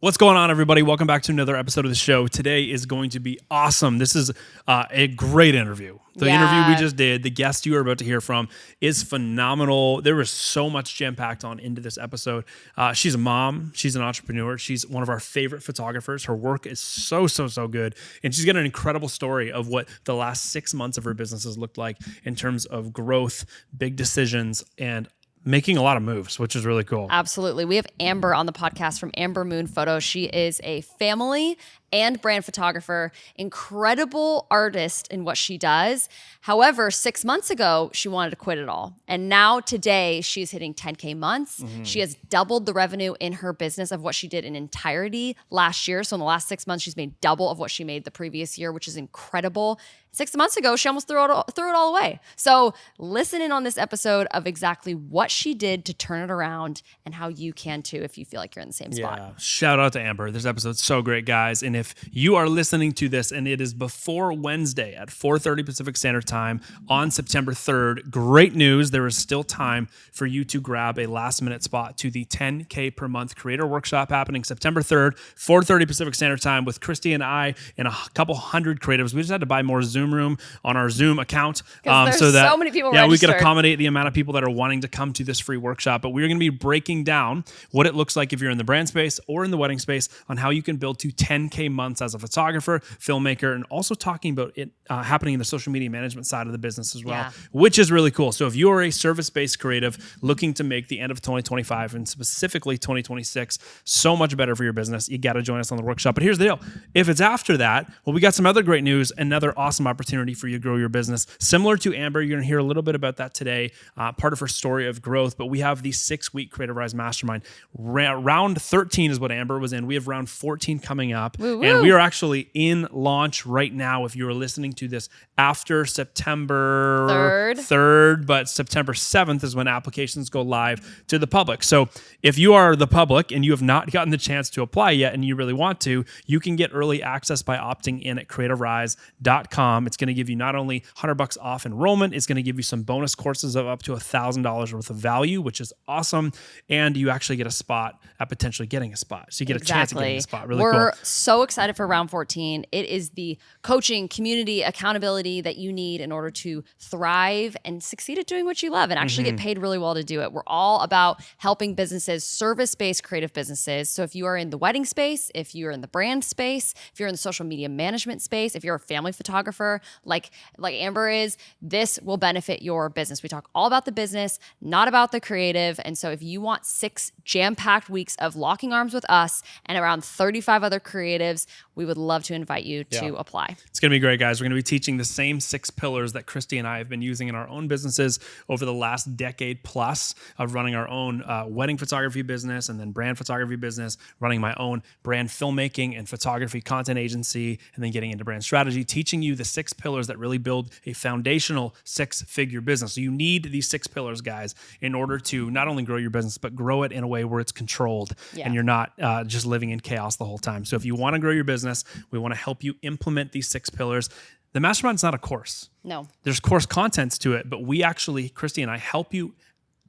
What's going on, everybody? Welcome back to another episode of the show. Today is going to be awesome. This is a great interview. The interview we just did, the guest you are about to hear from is phenomenal. There was so much jam-packed into this episode. She's a mom. She's an entrepreneur. She's one of our favorite photographers. Her work is so good. And she's got an incredible story of what the last 6 months of her business has looked like in terms of growth, big decisions, and making a lot of moves, which is really cool. Absolutely. We have Amber on the podcast from Amber Moon Photo. She is a family and brand photographer, incredible artist in what she does. However, 6 months ago, she wanted to quit it all. And now today, she's hitting 10K months. Mm-hmm. She has doubled the revenue in her business of what she did in entirety last year. So in the last 6 months, she's made double of what she made the previous year, which is incredible. 6 months ago, she almost threw it all away. So listen in on this episode of exactly what she did to turn it around and how you can too if you feel like you're in the same spot. Yeah, shout out to Amber. This episode's so great, guys. And if you are listening to this and it is before Wednesday at 4:30 Pacific Standard Time on September 3rd, great news. There is still time for you to grab a last minute spot to the 10K per month creator workshop happening September 3rd, 4:30 Pacific Standard Time with Christy and I and a couple hundred creatives. We just had to buy more Zoom room on our Zoom account. There's so many people registered. We could accommodate the amount of people that are wanting to come to this free workshop. But we're going to be breaking down what it looks like if you're in the brand space or in the wedding space on how you can build to 10K months as a photographer, filmmaker, and also talking about it happening in the social media management side of the business as well, which is really cool. So if you are a service-based creative looking to make the end of 2025 and specifically 2026 so much better for your business, you got to join us on the workshop. But here's the deal. If it's after that, well, we got some other great news, another awesome opportunity for you to grow your business. Similar to Amber, you're going to hear a little bit about that today, part of her story of growth, but we have the 6-week Creativ Rise Mastermind. Round 13 is what Amber was in. We have round 14 coming up, and we are actually in launch right now if you are listening to this after September 3rd, but September 7th is when applications go live to the public. So if you are the public and you have not gotten the chance to apply yet and you really want to, you can get early access by opting in at creativrise.com. It's going to give you not only $100 off enrollment, it's going to give you some bonus courses of up to $1,000 worth of value, which is awesome. And you actually get a spot at potentially getting a spot. So you get a chance at getting a spot. Really cool. We're so excited for round 14. It is the coaching, community, accountability that you need in order to thrive and succeed at doing what you love and actually get paid really well to do it. We're all about helping businesses, service-based creative businesses. So if you are in the wedding space, if you're in the brand space, if you're in the social media management space, if you're a family photographer like Amber is, this will benefit your business. We talk all about the business, not about the creative. And so if you want 6 jam-packed weeks of locking arms with us and around 35 other creatives, we would love to invite you to apply. It's going to be great, guys. We're going to be teaching the same 6 pillars that Christy and I have been using in our own businesses over the last decade plus of running our own wedding photography business and then brand photography business, running my own brand filmmaking and photography content agency, and then getting into brand strategy, teaching you the 6 pillars that really build a foundational 6-figure business. So you need these 6 pillars, guys, in order to not only grow your business, but grow it in a way where it's controlled and you're not just living in chaos the whole time. So if you want to grow your business, we want to help you implement these 6 pillars. The mastermind's not a course. No. There's course contents to it, but we actually, Christy and I, help you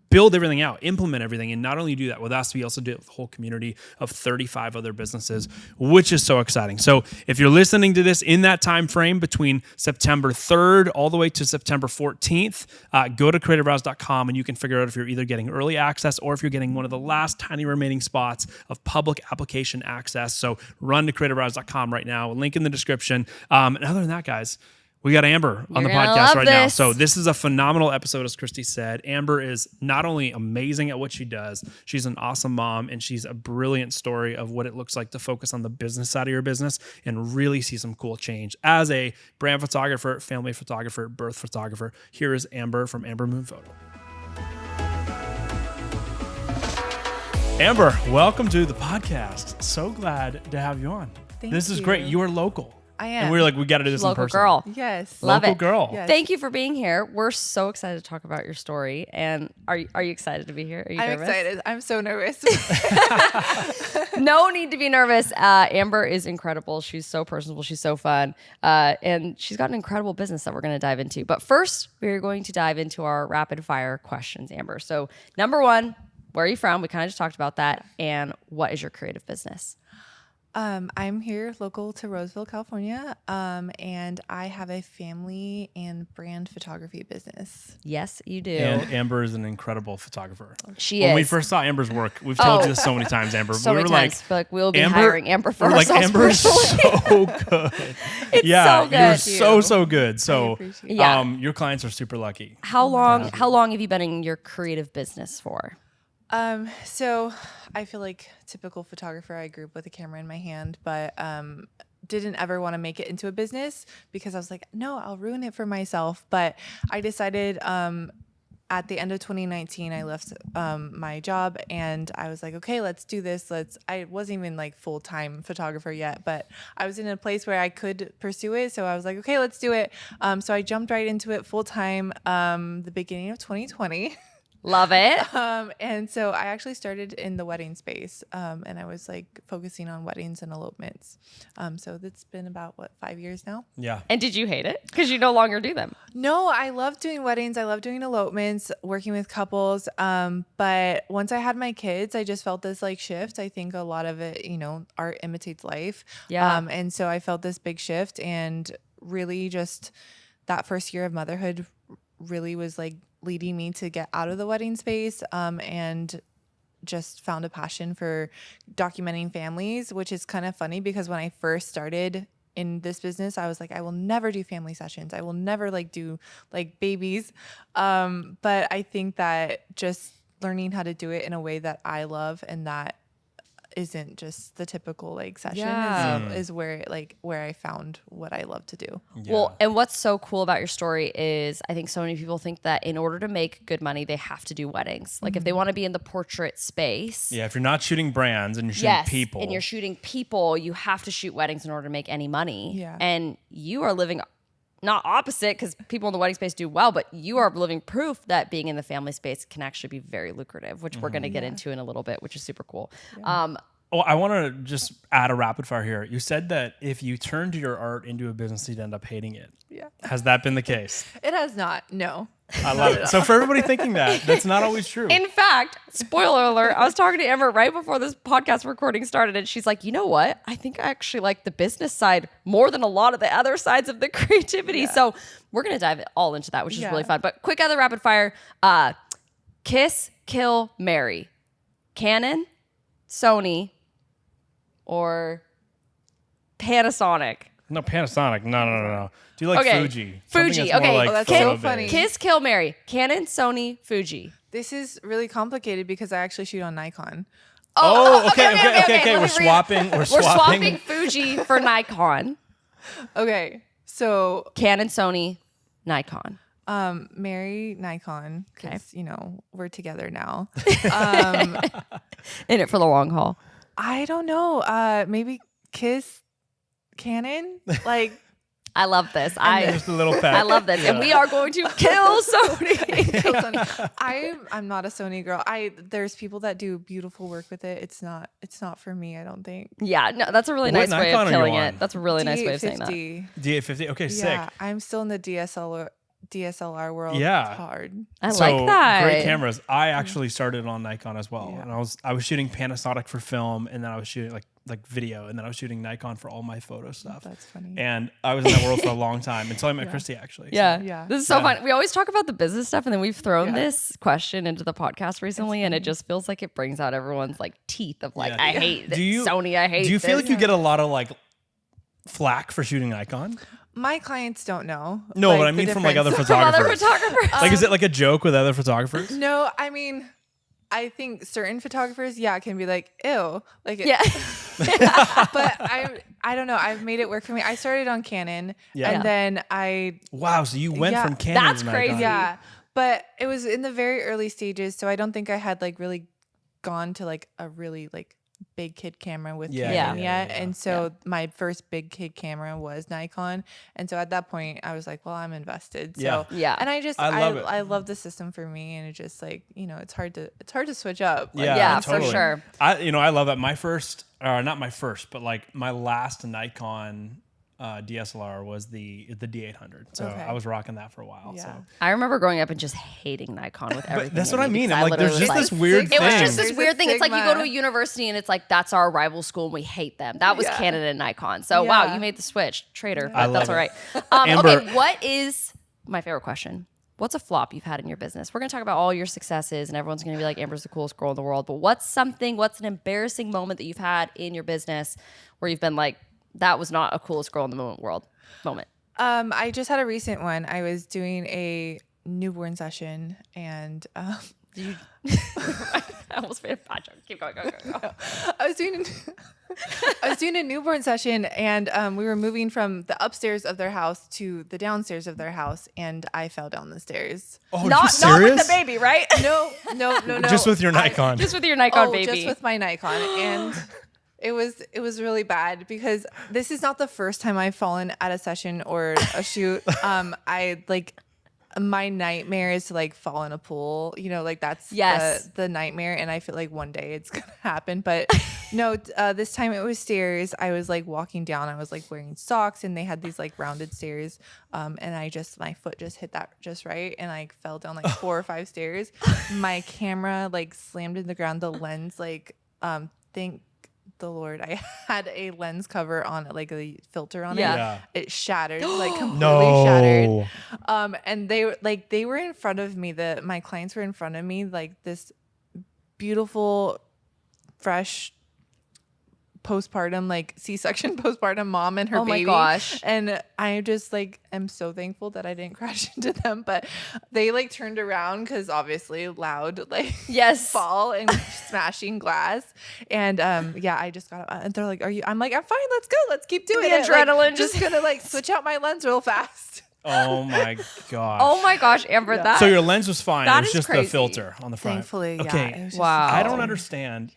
build everything out, implement everything, and not only do that with us, we also do it with a whole community of 35 other businesses, which is so exciting. So if you're listening to this in that time frame between September 3rd all the way to September 14th, go to creativrise.com and you can figure out if you're either getting early access or if you're getting one of the last tiny remaining spots of public application access. So run to creativrise.com right now, link in the description. And other than that, guys, we got Amber on the podcast right now. So this is a phenomenal episode, as Christy said. Amber is not only amazing at what she does, she's an awesome mom, and she's a brilliant story of what it looks like to focus on the business side of your business and really see some cool change. As a brand photographer, family photographer, birth photographer, here is Amber from Amber Moon Photo. Amber, welcome to the podcast. So glad to have you on. This is great. You are local. I am. And we were like, we got to do this in person. Local girl. Yes. Love Local it. girl. Yes. Thank you for being here. We're so excited to talk about your story. And are you excited to be here? Are you nervous? I'm excited. I'm so nervous. No need to be nervous. Amber is incredible. She's so personable. She's so fun. And she's got an incredible business that we're going to dive into. But first, we're going to dive into our rapid fire questions, Amber. So number 1, where are you from? We kind of just talked about that. And what is your creative business? I'm here local to Roseville, California, and I have a family and brand photography business. Yes, you do. And Amber is an incredible photographer. She When we is. first saw Amber's work, we've told you this so many times, Amber. So we many were times. Like, we'll be Amber, hiring Amber for we're like, ourselves Amber is personally. so good. It's yeah, so good. you're so good. So appreciate it. Yeah. your clients are super lucky. How long have you been in your creative business for? So I feel like typical photographer, I grew up with a camera in my hand, but didn't ever want to make it into a business because I was like, no, I'll ruin it for myself. But I decided at the end of 2019, I left my job and I was like, okay, let's do this. I wasn't even like full-time photographer yet, but I was in a place where I could pursue it. So I was like, okay, let's do it. So I jumped right into it full-time the beginning of 2020. Love it. And so I actually started in the wedding space, and I was like focusing on weddings and elopements. So that's been about 5 years now. Yeah. And did you hate it? Because you no longer do them. No, I love doing weddings. I love doing elopements, working with couples. But once I had my kids, I just felt this like shift. I think a lot of it, art imitates life. Yeah. And so I felt this big shift, and really just that first year of motherhood really was like leading me to get out of the wedding space, and just found a passion for documenting families, which is kind of funny because when I first started in this business, I was like, I will never do family sessions. I will never do babies. But I think that just learning how to do it in a way that I love and that isn't just the typical session Yeah. is where I found what I love to do. Yeah. Well, and what's so cool about your story is I think so many people think that in order to make good money, they have to do weddings. Like if they want to be in the portrait space. yeah, if you're not shooting brands and you're shooting people. And you're shooting people, you have to shoot weddings in order to make any money. Yeah. And you are living not opposite because people in the wedding space do well, but you are living proof that being in the family space can actually be very lucrative, which we're going to get into in a little bit, which is super cool. Yeah. Oh, I want to just add a rapid fire here. You said that if you turned your art into a business, you'd end up hating it. Yeah. Has that been the case? It has not. No. I love it. So for everybody thinking that's not always true. In fact, spoiler alert, I was talking to Amber right before this podcast recording started, and she's like, you know what? I think I actually like the business side more than a lot of the other sides of the creativity. Yeah. So we're going to dive all into that, which is Yeah. really fun. But quick other rapid fire. Kiss, kill, marry. Canon, Sony, or Panasonic? No, Panasonic. No. Do you like Okay. Fuji? Something Fuji. that's more Okay. like Oh, that's photo so based. funny. Kiss, kill, marry. Canon, Sony, Fuji. This is really complicated because I actually shoot on Nikon. Oh, okay. Let me We're read- swapping. We're swapping Fuji for Nikon. Okay. So, Canon, Sony, Nikon. marry Nikon because, we're together now. In it for the long haul. I don't know. Maybe kiss Canon? I love this. Just a little pet. I love this. And we are going to kill Sony. I'm not a Sony girl. There's people that do beautiful work with it. It's not for me, I don't think. Yeah, no, that's a really What nice way Nikon of are you killing on? it. That's a really nice way of saying that. D850. D850. Okay, sick. Yeah, I'm still in the DSLR world. Yeah. It's hard. I So, like that. Great cameras. I actually started on Nikon as well, Yeah. and I was shooting Panasonic for film, and then I was shooting like video, and then I was shooting Nikon for all my photo stuff. That's funny. And I was in that world for a long time until I met Christy, actually. Yeah. Yeah. This is so Yeah. fun. We always talk about the business stuff, and then we've thrown Yeah. this question into the podcast recently, and it just feels like it brings out everyone's teeth of Yeah. I hate this. Do you- Sony, I hate Do you feel this. like you get a lot of flack for shooting Nikon? My clients don't know. No, but I the mean from difference. other From other photographers. photographers. Is it like a joke with other photographers? No, I mean, I think certain photographers, can be like, ew. Yeah. But I don't know. I've made it work for me. I started on Canon, Yeah. and then I Wow, so you went Yeah. from Canon That's to Nikon. crazy. yeah, but it was in the very early stages, so I don't think I had really gone to a really big kid camera with Yeah, Canon yeah, yet. And so my first big kid camera was Nikon. And so at that point I was like, well, I'm invested. Yeah. So Yeah. and I love it. I love the system for me, and it's just it's hard to switch up. Yeah, it's for sure. I love that. My first, or not my first, but my last Nikon DSLR was the D800. So Okay. I was rocking that for a while. Yeah. So. I remember growing up and just hating Nikon with everything. But that's in what I me mean. because I'm like, there's literally just was this weird It was thing. just this There's weird a thing. It's like you go to a stigma. university and it's like, that's our rival school and we hate them. That was Yeah. Canon and Nikon. So wow, Yeah. you made the switch. Traitor. I But that's love all it. right. Amber- Okay, what is my favorite question? What's a flop you've had in your business? We're going to talk about all your successes and everyone's going to be like, Amber's the coolest girl in the world. But what's an embarrassing moment that you've had in your business where you've been like, that was not a coolest girl in the moment? I just had a recent one. I was doing a newborn session and I almost made a bad joke. Keep going, go. I was doing a newborn session and we were moving from the upstairs of their house to the downstairs of their house and I fell down the stairs. Oh, are you Not with serious? the baby, right? No. Just with your Nikon. Just with your Nikon baby. Just with my Nikon. And it was really bad because this is not the first time I've fallen at a session or a shoot. My nightmare is to like fall in a pool, like that's Yes. the nightmare. And I feel like one day it's going to happen, but no, this time it was stairs. I was like walking down, I was like wearing socks and they had these like rounded stairs. And my foot just hit that just right. And I fell down like 4 or 5 stairs. My camera like slammed in the ground. The lens, thank the Lord, I had a lens cover on it, like a filter on Yeah. it. It shattered, like completely shattered. No. And they were in front of me. My clients were in front of me, like this beautiful, fresh postpartum, like C-section postpartum mom and her baby. Oh my gosh. And I just like am so thankful that I didn't crash into them. But they like turned around because obviously loud Yes. fall and smashing glass. And I just got and they're like, "Are you?" I'm like, "I'm fine. Let's go. Let's keep doing The it." adrenaline just gonna switch out my lens real fast. Oh my gosh. Oh my gosh, Amber, that. So your lens was fine. That It was is just crazy. the filter on the front. Thankfully, Okay. yeah. It was just Wow. I don't understand.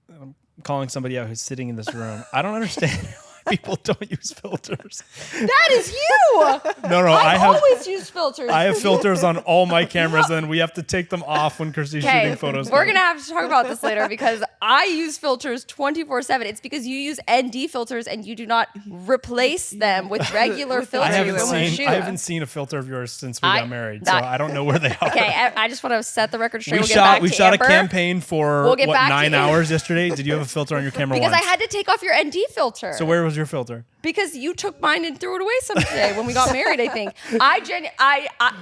I'm calling somebody out who's sitting in this room. I don't understand why people don't use filters. That is you. No, I I have always use filters. I have filters on all my cameras, and we have to take them off when Kirsty's shooting photos. We're gonna have to talk about this later because I use filters 24/7. It's because you use ND filters and you do not replace them with regular filters I when we shoot. haven't seen a filter of yours since we I- got married, that- so I don't know where they are. Okay, I just want to set the record straight. We We'll get back we to shot Amber, a campaign for We'll get back to 9 Amber. hours yesterday. Did you have a filter on your camera because once? I had to take off your ND filter. So where was your filter? Because you took mine and threw it away someday when we got married. I think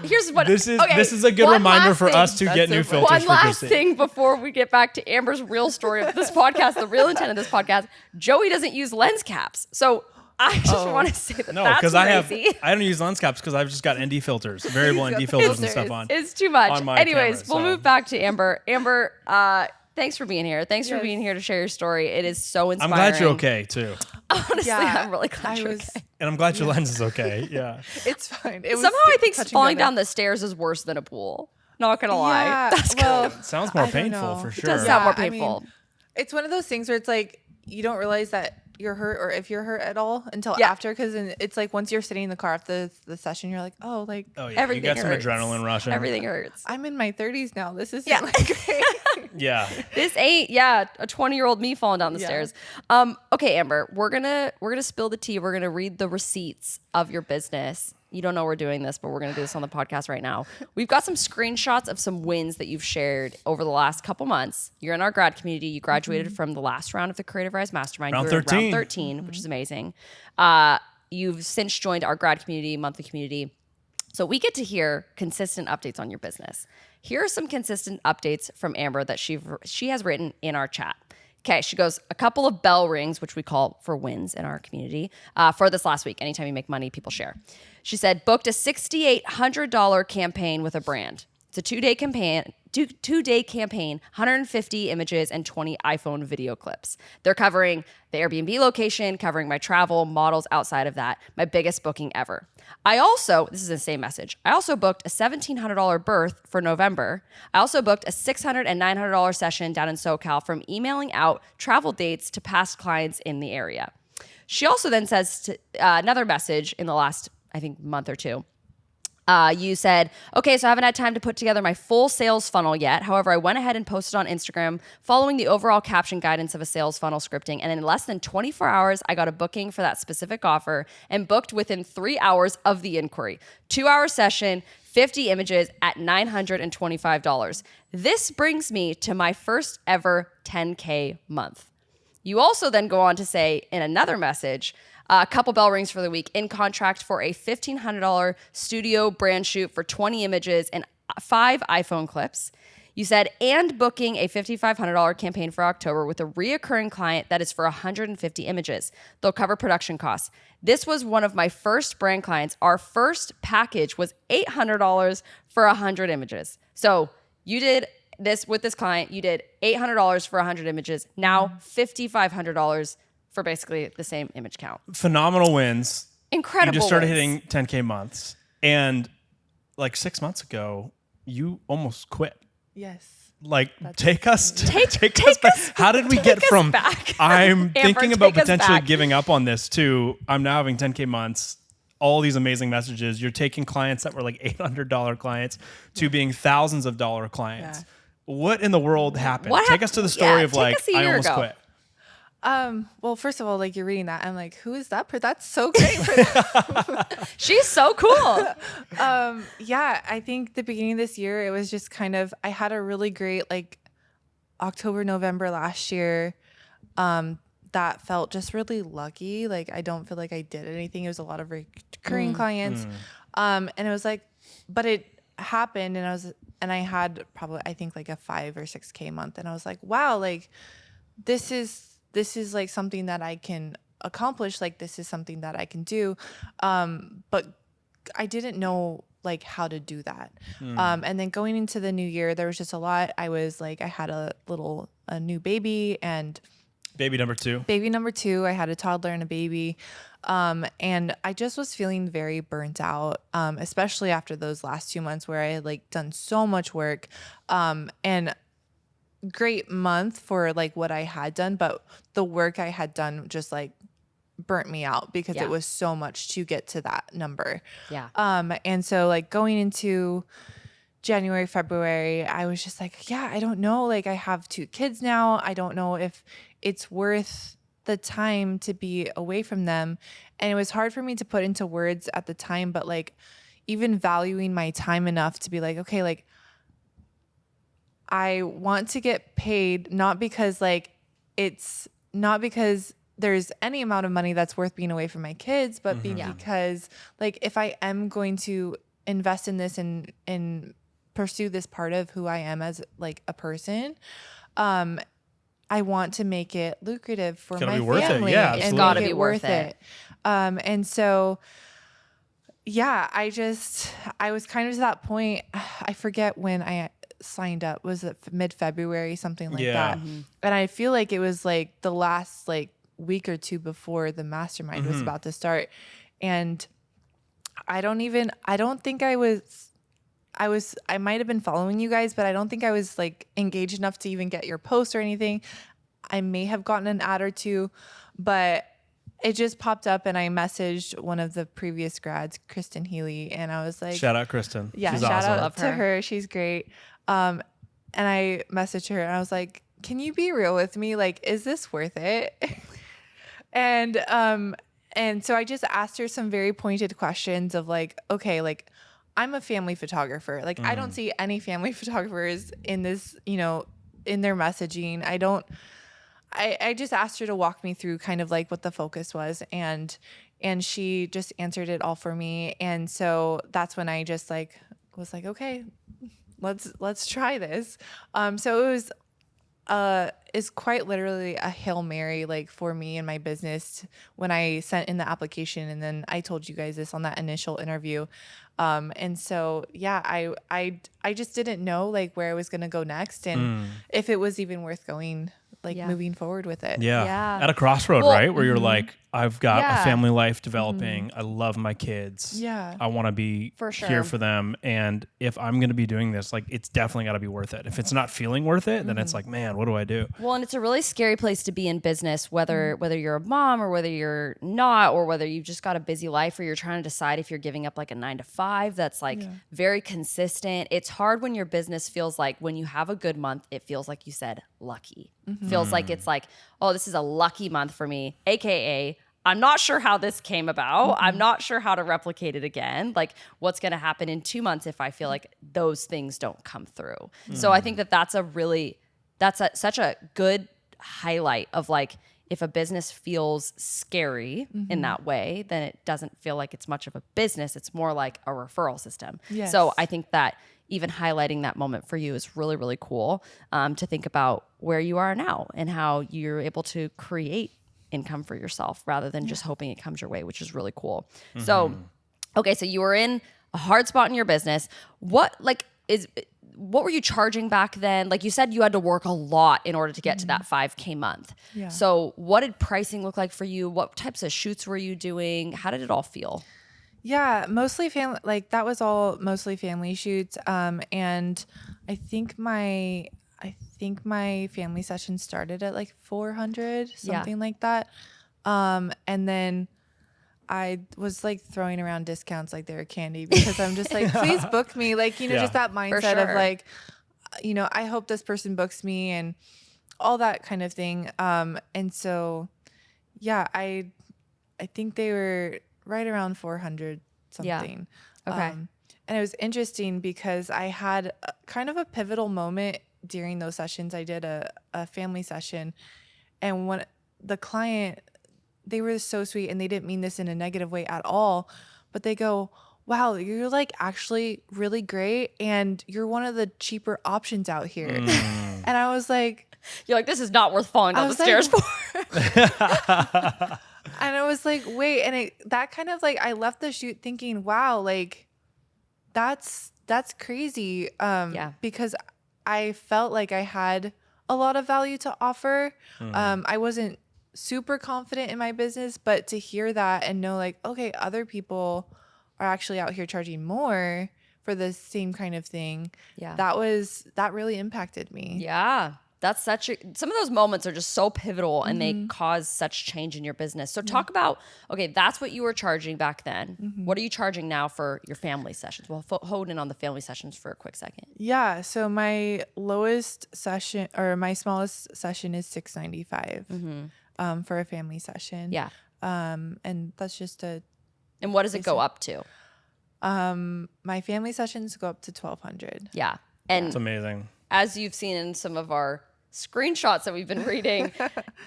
here's what This is a good one reminder last for thing. us to That's get so new funny. filters One for last Kirsty. thing before we get back to Amber's real story of this podcast, the real intent of this podcast. Joey doesn't use lens caps. So I just want to say that No, that's because crazy. I don't use lens caps because I've just got ND filters, variable ND filters and stuff on. It's too much. on my Anyways, camera, we'll so. move back to Amber. Amber, thanks for being here. Thanks for Yes. being here to share your story. It is so I'm inspiring. glad you're okay too, Honestly, I'm really glad I you're was. okay. and I'm glad your lens is okay. Yeah. It's fine. It was Somehow I think touch and falling go down the stairs is worse than a pool. Not gonna lie. Yeah, That's well, Sounds more I don't painful know. for It sure. does sound more I mean, painful. it's one of those things where it's like you don't realize that you're hurt or if you're hurt at all until Yeah. after, because it's like once you're sitting in the car after the session, you're like, oh, like Oh yeah, Everything you got some hurts. adrenaline rushing. Everything hurts. I'm in my 30s now. This is Yeah. like great. Yeah. This ain't a 20-year-old me falling down the stairs. Okay, Amber, we're gonna spill the tea. We're gonna read the receipts of your business. You don't know we're doing this, but we're gonna do this on the podcast right now. We've got some screenshots of some wins that you've shared over the last couple months. You're in our grad community. You graduated from the last round of the Creativ Rise Mastermind. Round You were in 13. round 13, which is amazing. You've since joined our grad community, monthly community. So we get to hear consistent updates on your business. Here are some consistent updates from Amber that she has written in our chat. Okay, she goes, a couple of bell rings, which we call for wins in our community, for this last week. Anytime you make money, people share. She said, booked a $6,800 campaign with a brand. It's a two-day campaign, 150 images and 20 iPhone video clips. They're covering the Airbnb location, covering my travel, models outside of that, my biggest booking ever. This is the same message. I also booked a $1,700 berth for November. I also booked a $600 and $900 session down in SoCal from emailing out travel dates to past clients in the area. She also then says another message in the last, I think, month or two. You said, okay, so I haven't had time to put together my full sales funnel yet. However, I went ahead and posted on Instagram following the overall caption guidance of a sales funnel scripting. And in less than 24 hours, I got a booking for that specific offer and booked within 3 hours of the inquiry. 2-hour session, 50 images at $925. This brings me to my first ever 10K month. You also then go on to say in another message, a couple bell rings for the week, in contract for a $1,500 studio brand shoot for 20 images and 5 iPhone clips. You said, and booking a $5,500 campaign for October with a reoccurring client that is for 150 images. They'll cover production costs. This was one of my first brand clients. Our first package was $800 for 100 images. So you did this with this client. You did $800 for 100 images. Now $5,500 for basically the same image count. Phenomenal wins. Incredible. You just started wins. hitting 10K months. And like 6 months ago, you almost quit. Yes. Like, take us back. How did we get from back. I'm Amber, thinking about take us potentially back. giving up on this to I'm now having 10K months, all these amazing messages. You're taking clients that were like $800 clients to being thousands of dollar clients. Yeah. What in the world happened? What Take us to the story of take like, us a I year almost ago. quit. Well, first of all, like you're reading that, I'm like, who is that? That's so great for them. She's so cool. Yeah, I think the beginning of this year, it was just kind of, I had a really great like October, November last year. That felt just really lucky. Like I don't feel like I did anything. It was a lot of recurring clients. And it was like, but it happened and I had probably, I think like a 5 or 6K month. And I was like, wow, like this is like something that I can accomplish. Like this is something that I can do. But I didn't know like how to do that. And then going into the new year, there was just a lot. I had a new baby and Baby number 2. baby number 2. I had a toddler and a baby. And I just was feeling very burnt out, especially after those last 2 months where I had like done so much work. And great month for like what I had done, but the work I had done just like burnt me out because it was so much to get to that number. Yeah. And so like going into January, February, I was just like, yeah, I don't know. Like I have 2 kids now. I don't know if it's worth the time to be away from them. And it was hard for me to put into words at the time, but like even valuing my time enough to be like, okay, like I want to get paid, not because there's any amount of money that's worth being away from my kids, but because like if I am going to invest in this and pursue this part of who I am as like a person, I want to make it lucrative for my family. Yeah, and it's gotta make be it worth it. And so, yeah, I was kind of to that point. I forget when I signed up. Was it mid-February, something like that? And I feel like it was like the last like week or 2 before the mastermind was about to start. And I might have been following you guys, but I don't think I was like engaged enough to even get your post or anything. I may have gotten an ad or 2, but it just popped up and I messaged one of the previous grads, Kristen Healy, and I was like, Shout out Kristen. yeah, She's shout awesome. out to her. She's great. And I messaged her and I was like, can you be real with me? Like, is this worth it? And so I just asked her some very pointed questions of like, okay, like I'm a family photographer. Like I don't see any family photographers in this, in their messaging. I just asked her to walk me through kind of like what the focus was, and she just answered it all for me. And so that's when I just like was like, okay, let's try this. So it was is quite literally a Hail Mary like for me and my business when I sent in the application, and then I told you guys this on that initial interview. And so yeah, I just didn't know like where I was gonna go next and if it was even worth going like moving forward with it. Yeah. Yeah. At a crossroad, Well, right? Where you're like, I've got Yeah. a family life developing. I love my kids. Yeah. I want to be For sure. here for them. And if I'm going to be doing this, like, it's definitely got to be worth it. If it's not feeling worth it, then it's like, man, what do I do? Well, and it's a really scary place to be in business, whether you're a mom or whether you're not, or whether you've just got a busy life or you're trying to decide if you're giving up like a 9 to 5 that's like very consistent. It's hard when your business feels like, when you have a good month, it feels like you said lucky. Feels like it's like, oh, this is a lucky month for me, AKA I'm not sure how this came about. I'm not sure how to replicate it again. Like, what's going to happen in 2 months if I feel like those things don't come through? So I think that that's such a good highlight of like, if a business feels scary in that way, then it doesn't feel like it's much of a business. It's more like a referral system. Yes. So I think that even highlighting that moment for you is really, really cool, to think about where you are now and how you're able to create income for yourself rather than just hoping it comes your way, which is really cool. So, okay, so you were in a hard spot in your business. What were you charging back then? Like you said, you had to work a lot in order to get to that 5K month. Yeah. So what did pricing look like for you? What types of shoots were you doing? How did it all feel? Yeah, mostly family. Like that was all mostly family shoots. And I think my family session started at like 400, something like that. And then I was like throwing around discounts like they were candy, because I'm just like, please book me. Like, just that mindset of like, I hope this person books me and all that kind of thing. And so, yeah, I think they were right around 400 something. Yeah. Okay. And it was interesting because I had kind of a pivotal moment during those sessions. I did a family session, and when the client, they were so sweet, and they didn't mean this in a negative way at all, but they go, wow, you're like actually really great, and you're one of the cheaper options out here. And I was like, you're like, this is not worth falling down the stairs for. And I was like, wait, and that kind of like, I left the shoot thinking, wow, like that's crazy. Because I felt like I had a lot of value to offer. I wasn't super confident in my business, but to hear that and know like, okay, other people are actually out here charging more for the same kind of thing. Yeah. That really impacted me. Yeah. That's some of those moments are just so pivotal, and they cause such change in your business. So talk about, okay, that's what you were charging back then. What are you charging now for your family sessions? We'll hone in on the family sessions for a quick second. Yeah. So my lowest session, or my smallest session, is $695 for a family session. Yeah. And that's just And what does it go up to? My family sessions go up to $1,200. Yeah. And It's amazing. as you've seen in some of our screenshots that we've been reading,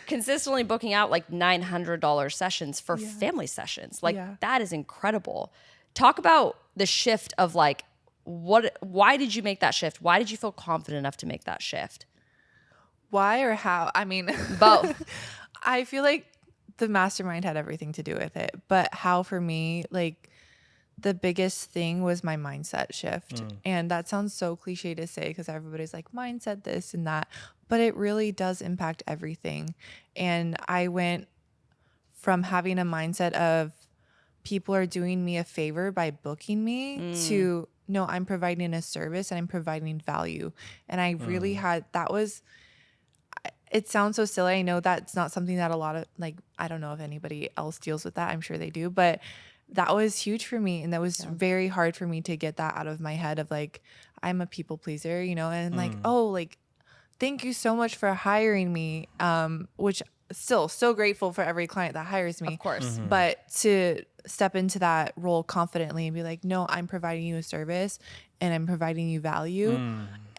consistently booking out like $900 sessions for family sessions. Like that is incredible. Talk about the shift of like, why did you make that shift? Why did you feel confident enough to make that shift? Why or how? I mean, both. I feel like the mastermind had everything to do with it, but how for me, like the biggest thing was my mindset shift. And that sounds so cliche to say because everybody's like mindset this and that, but it really does impact everything. And I went from having a mindset of people are doing me a favor by booking me to no, I'm providing a service and I'm providing value. And I really had, it sounds so silly. I know that's not something that a lot of, like, I don't know if anybody else deals with that. I'm sure they do, but that was huge for me. And that was very hard for me to get that out of my head of like, I'm a people pleaser, and like, oh, like, thank you so much for hiring me. Which still so grateful for every client that hires me. Of course. But to step into that role confidently and be like, no, I'm providing you a service and I'm providing you value.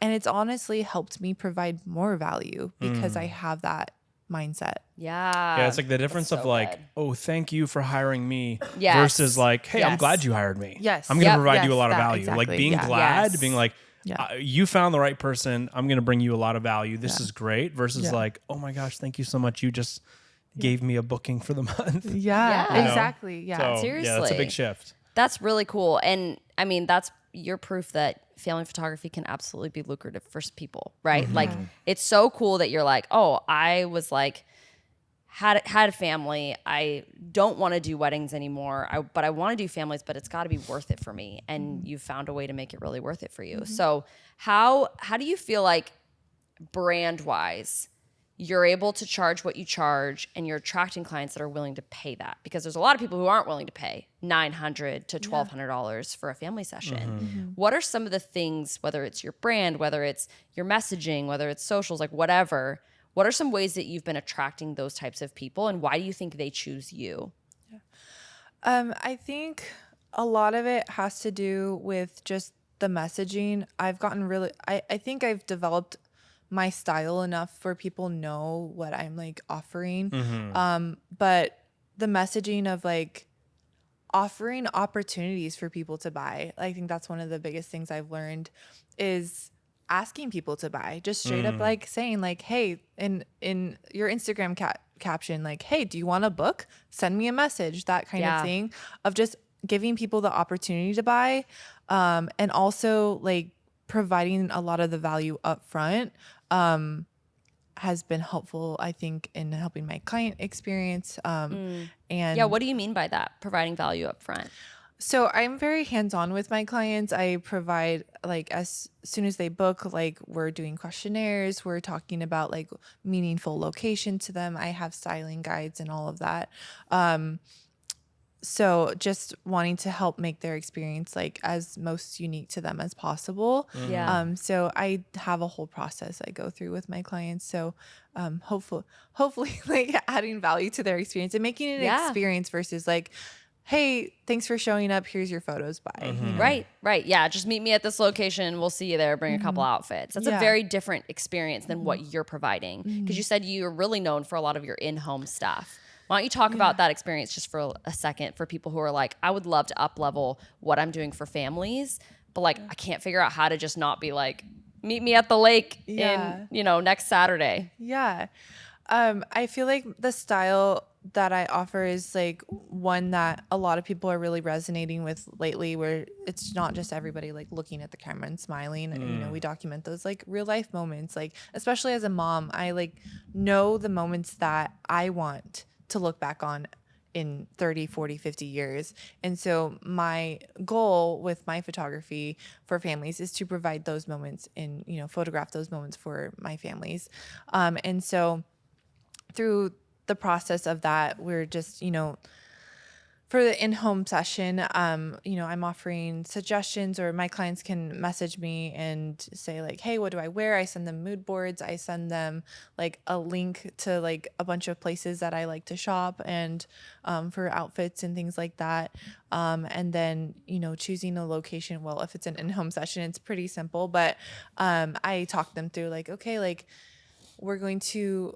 And it's honestly helped me provide more value because I have that mindset. Yeah. It's like the difference of like, good. oh, thank you for hiring me Yes. versus like, hey, I'm Yes. glad you hired me. Yes. I'm going to Yep. provide you a Yes, lot of that, value. exactly. Like being Yeah. glad, Yes. being like, Yeah. you found the right person. I'm going to bring you a lot of value. This is great versus like, oh my gosh, thank you so much. You just gave me a booking for the month. Yeah, Yeah. exactly. Yeah. So, yeah, that's a Seriously. big shift. That's really cool. And I mean, that's your proof that family photography can absolutely be lucrative for people, right? Like, it's so cool that you're like, oh, I was like had a family. I don't want to do weddings anymore, but I want to do families, but it's got to be worth it for me. And you've found a way to make it really worth it for you. So how do you feel like brand wise, you're able to charge what you charge and you're attracting clients that are willing to pay that? Because there's a lot of people who aren't willing to pay $900 to $1,200 for a family session. What are some of the things, whether it's your brand, whether it's your messaging, whether it's socials, like whatever, what are some ways that you've been attracting those types of people, and why do you think they choose you? I think a lot of it has to do with just the messaging. I've gotten really, I think I've developed my style enough for people know what I'm like offering. But the messaging of like offering opportunities for people to buy, I think that's one of the biggest things I've learned is asking people to buy, just straight up like saying like, hey, in your Instagram caption, like, hey, do you want a book? Send me a message, that kind of thing, of just giving people the opportunity to buy, and also like providing a lot of the value up front has been helpful, I think, in helping my client experience. And what do you mean by that, providing value up front? So I'm very hands-on with my clients. I provide like as soon as they book, like we're doing questionnaires, we're talking about like meaningful location to them. I have styling guides and all of that. So just wanting to help make their experience like as most unique to them as possible. So I have a whole process I go through with my clients. So hopefully like adding value to their experience and making it an experience versus like, hey, thanks for showing up. Here's your photos. Bye. You know? Right. Yeah. Just meet me at this location. We'll see you there. Bring a couple outfits. That's a very different experience than what you're providing. Because you said you're really known for a lot of your in-home stuff. Why don't you talk about that experience just for a second for people who are like, I would love to up level what I'm doing for families, but like, I can't figure out how to just not be like, meet me at the lake in, next Saturday. I feel like the style that I offer is like one that a lot of people are really resonating with lately, where it's not just everybody like looking at the camera and smiling. And, we document those like real life moments, like especially as a mom, I like know the moments that I want to look back on in 30, 40, 50 years. And so my goal with my photography for families is to provide those moments and, photograph those moments for my families. And so through the process of that, we're just, for the in-home session, I'm offering suggestions, or my clients can message me and say like, hey, what do I wear? I send them mood boards. I send them like a link to like a bunch of places that I like to shop and for outfits and things like that. And then, choosing a location. Well, if it's an in-home session, it's pretty simple, but I talk them through like, okay, like we're going to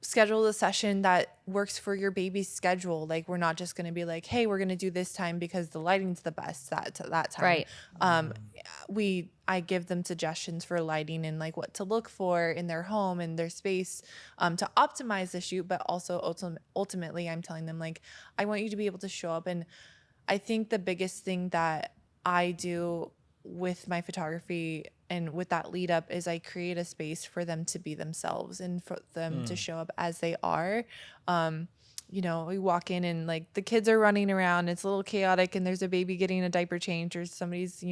schedule the session that works for your baby's schedule. Like we're not just going to be like, hey, we're going to do this time because the lighting's the best that time. Right. I give them suggestions for lighting and like what to look for in their home and their space to optimize the shoot. But also ultimately I'm telling them like, I want you to be able to show up. And I think the biggest thing that I do with my photography and with that lead up is I create a space for them to be themselves and for them to show up as they are. We walk in and like the kids are running around, it's a little chaotic, and there's a baby getting a diaper change, or somebody's,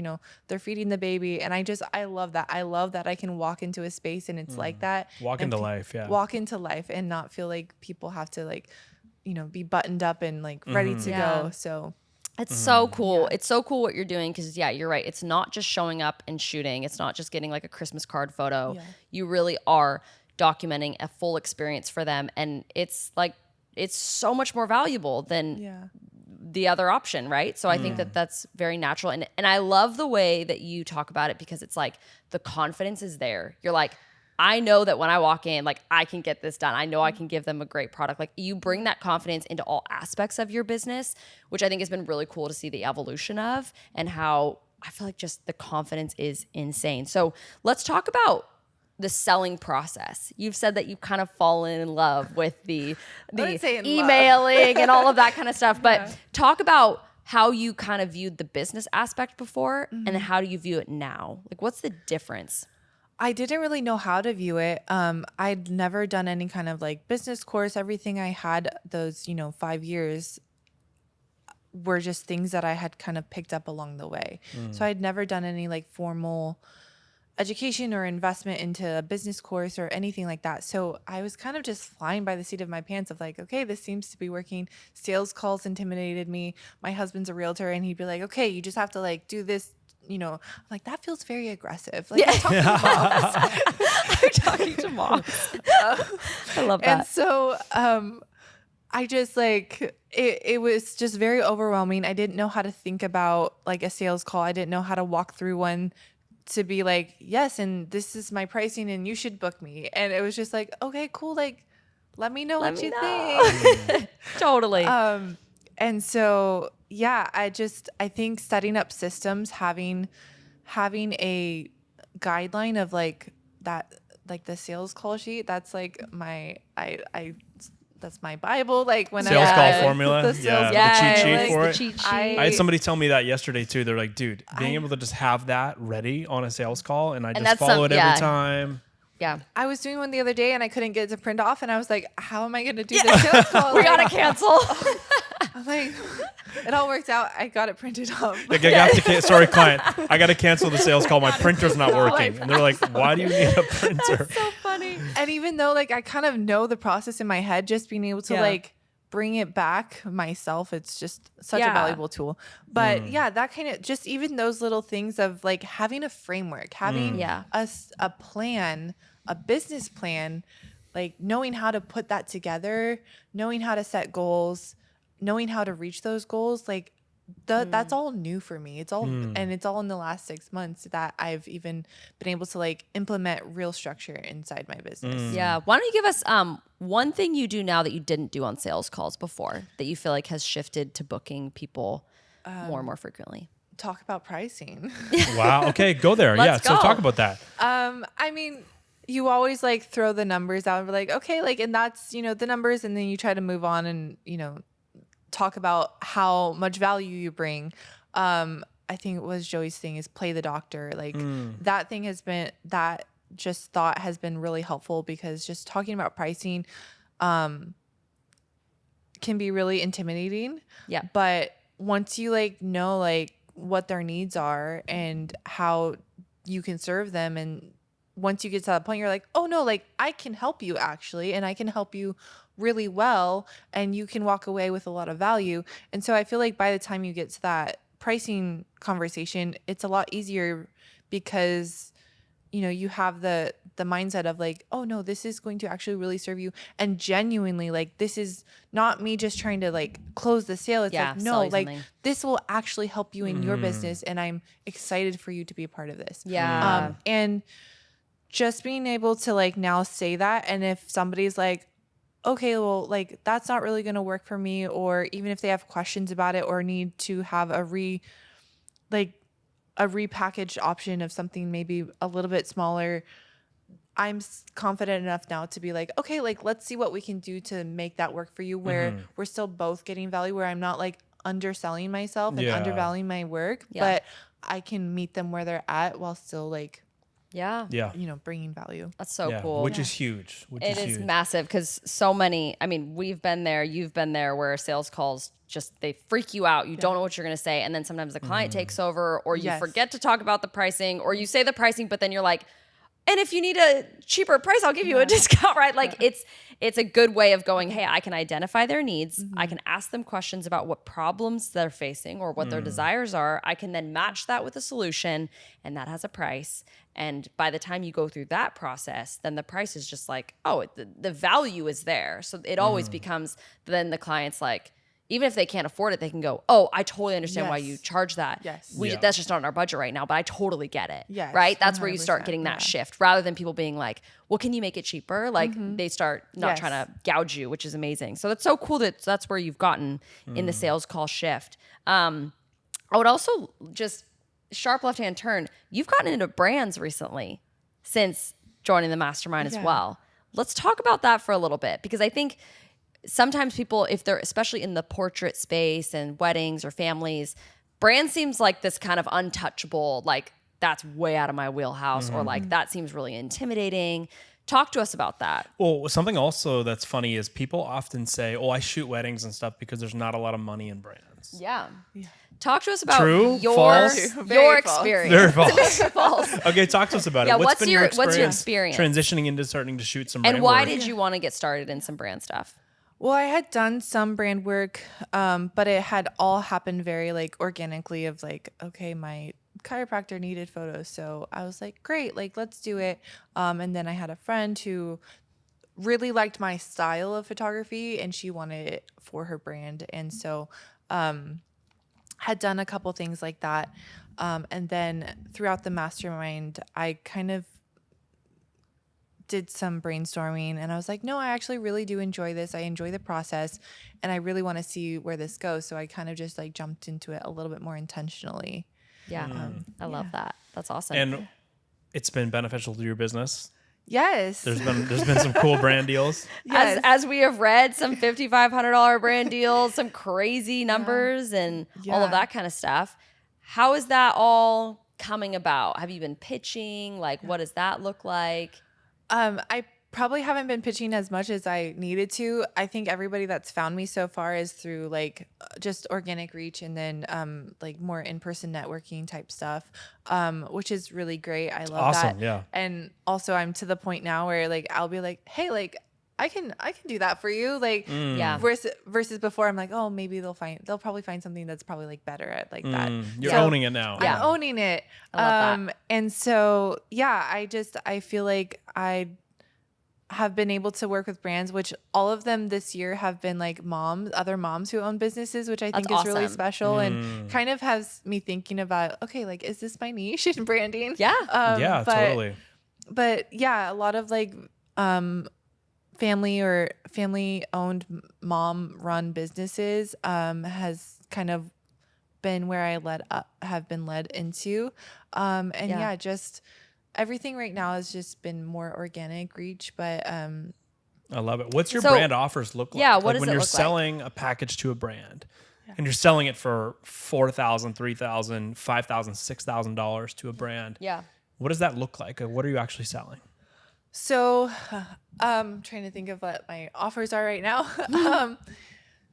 they're feeding the baby. And I love that. I love that I can walk into a space and it's like that. Walk into life and not feel like people have to like, be buttoned up and like ready to go. So it's so cool. Yeah. It's so cool what you're doing because, you're right. It's not just showing up and shooting. It's not just getting like a Christmas card photo. Yeah. You really are documenting a full experience for them. And it's like, it's so much more valuable than the other option, right? So I think that that's very natural. And I love the way that you talk about it because it's like the confidence is there. You're like, I know that when I walk in, like I can get this done. I know I can give them a great product. Like you bring that confidence into all aspects of your business, which I think has been really cool to see the evolution of, and how I feel like just the confidence is insane. So let's talk about the selling process. You've said that you've kind of fallen in love with the emailing and all of that kind of stuff, but talk about how you kind of viewed the business aspect before and then how do you view it now? Like what's the difference? I didn't really know how to view it. I'd never done any kind of like business course. Everything I had those, 5 years were just things that I had kind of picked up along the way. So I'd never done any like formal education or investment into a business course or anything like that. So I was kind of just flying by the seat of my pants of like, okay, this seems to be working. Sales calls intimidated me. My husband's a realtor and he'd be like, okay, you just have to like do this. I'm like, that feels very aggressive. Like, I'm talking to moms. I'm talking to moms. I love that. And so I just like, it was just very overwhelming. I didn't know how to think about like a sales call. I didn't know how to walk through one to be like, yes, and this is my pricing and you should book me. And it was just like, okay, cool. Like, let me know what you think. Totally. And so, yeah, I think setting up systems, having a guideline of like that, like the sales call sheet, that's like that's my Bible. Like when sales call formula, the cheat sheet for the it. cheat sheet. I had somebody tell me that yesterday too. They're like, dude, being able to just have that ready on a sales call, and I just follow it every time. Yeah. I was doing one the other day and I couldn't get it to print off, and I was like, how am I going to do the sales call? We gotta cancel. I'm like, it all worked out. I got it printed off. Like, sorry, client, I got to cancel the sales call. My printer's not working. And they're like, why do you need a printer? That's so funny. And even though like I kind of know the process in my head, just being able to like bring it back myself, it's just such a valuable tool. But that kind of just even those little things of like having a framework, having a plan, a business plan, like knowing how to put that together, knowing how to set goals, knowing how to reach those goals, like that's all new for me. It's all and it's all in the last 6 months that I've even been able to like implement real structure inside my business. Yeah. Why don't you give us one thing you do now that you didn't do on sales calls before that you feel like has shifted to booking people more and more frequently? Talk about pricing. Wow. Okay, go there. Let's So go. talk about that. I mean, you always like throw the numbers out and be like, okay, like, and that's, the numbers, and then you try to move on and, talk about how much value you bring. I think it was Joey's thing is play the doctor. Like that thing has been, that just thought has been really helpful, because just talking about pricing can be really intimidating. Yeah. But once you like know like what their needs are and how you can serve them, and once you get to that point, you're like, oh no, like I can help you actually, and I can help you really well, and you can walk away with a lot of value. And so I feel like by the time you get to that pricing conversation, it's a lot easier, because you have the mindset of like, oh no, this is going to actually really serve you, and genuinely like this is not me just trying to like close the sale. It's like, no, like this will actually help you in your business, and I'm excited for you to be a part of this. Yeah. And just being able to like now say that, and if somebody's like, okay, well, like that's not really going to work for me, or even if they have questions about it or need to have a repackaged option of something maybe a little bit smaller, I'm confident enough now to be like, okay, like let's see what we can do to make that work for you, where we're still both getting value, where I'm not like underselling myself and undervaluing my work, but I can meet them where they're at while still like bringing value. That's so cool. Which is huge. It is massive, because so many, I mean, we've been there, you've been there, where sales calls just, they freak you out. You don't know what you're going to say. And then sometimes the client takes over, or you forget to talk about the pricing, or you say the pricing, but then you're like, and if you need a cheaper price, I'll give you a discount, right? Like it's a good way of going, hey, I can identify their needs. I can ask them questions about what problems they're facing or what their desires are. I can then match that with a solution, and that has a price. And by the time you go through that process, then the price is just like, oh, the value is there. So it always becomes, then the client's like, even if they can't afford it, they can go, oh, I totally understand why you charge that. Yes. That's just not in our budget right now, but I totally get it. Yes, right? That's where you start getting that 100%, shift, rather than people being like, well, can you make it cheaper? Like they start not trying to gouge you, which is amazing. So that's so cool that's where you've gotten in the sales call shift. I would also just, sharp left-hand turn, you've gotten into brands recently since joining the mastermind as well. Let's talk about that for a little bit, because I think sometimes people, if they're especially in the portrait space and weddings or families, brand seems like this kind of untouchable, like that's way out of my wheelhouse, or like that seems really intimidating. Talk to us about that. Well, something also that's funny is people often say, "Oh, I shoot weddings and stuff because there's not a lot of money in brands." Yeah. Talk to us about True? your False? your Very false. experience. Very false. False. Okay, talk to us about Yeah, it. what's been your experience experience? transitioning into starting to shoot some brand And why work? did you want to get started in some brand stuff? Well, I had done some brand work, but it had all happened very like organically of like, okay, my chiropractor needed photos. So I was like, great, like, let's do it. And then I had a friend who really liked my style of photography and she wanted it for her brand. And so, had done a couple things like that. And then throughout the mastermind, I kind of did some brainstorming and I was like, no, I actually really do enjoy this. I enjoy the process and I really want to see where this goes. So I kind of just like jumped into it a little bit more intentionally. Yeah. I love that. That's awesome. And it's been beneficial to your business. Yes. There's been some cool brand deals. Yes. As we have read, some $5,500 brand deals, some crazy numbers, and all of Yeah. that kind of stuff. How is that all coming about? Have you been pitching? Like, what does that look like? I probably haven't been pitching as much as I needed to. I think everybody that's found me so far is through like just organic reach and then like more in-person networking type stuff, which is really great. I love Awesome, that. yeah. And also I'm to the point now where like I'll be like, hey, like I can do that for you. Like Yeah. versus before I'm like, oh, maybe they'll probably find something that's probably like better at like that. You're So- owning it now. Yeah. I'm owning it. I love that. And so, yeah, I feel like I have been able to work with brands, which all of them this year have been like other moms who own businesses, which I think That's is really awesome. special and kind of has me thinking about, okay, like, is this my niche in branding? Yeah. Yeah, totally. But yeah, a lot of like, family owned mom run businesses, has kind of been where I have been led into. And Yeah. yeah, just everything right now has just been more organic reach, but I love it. What's your So- brand offers look like? Yeah, what like does when it you're look like? selling a package to a brand and you're selling it for $4,000, $3,000, $5,000, $6,000 to a brand. Yeah. What does that look like? What are you actually selling? so trying to think of what my offers are right now.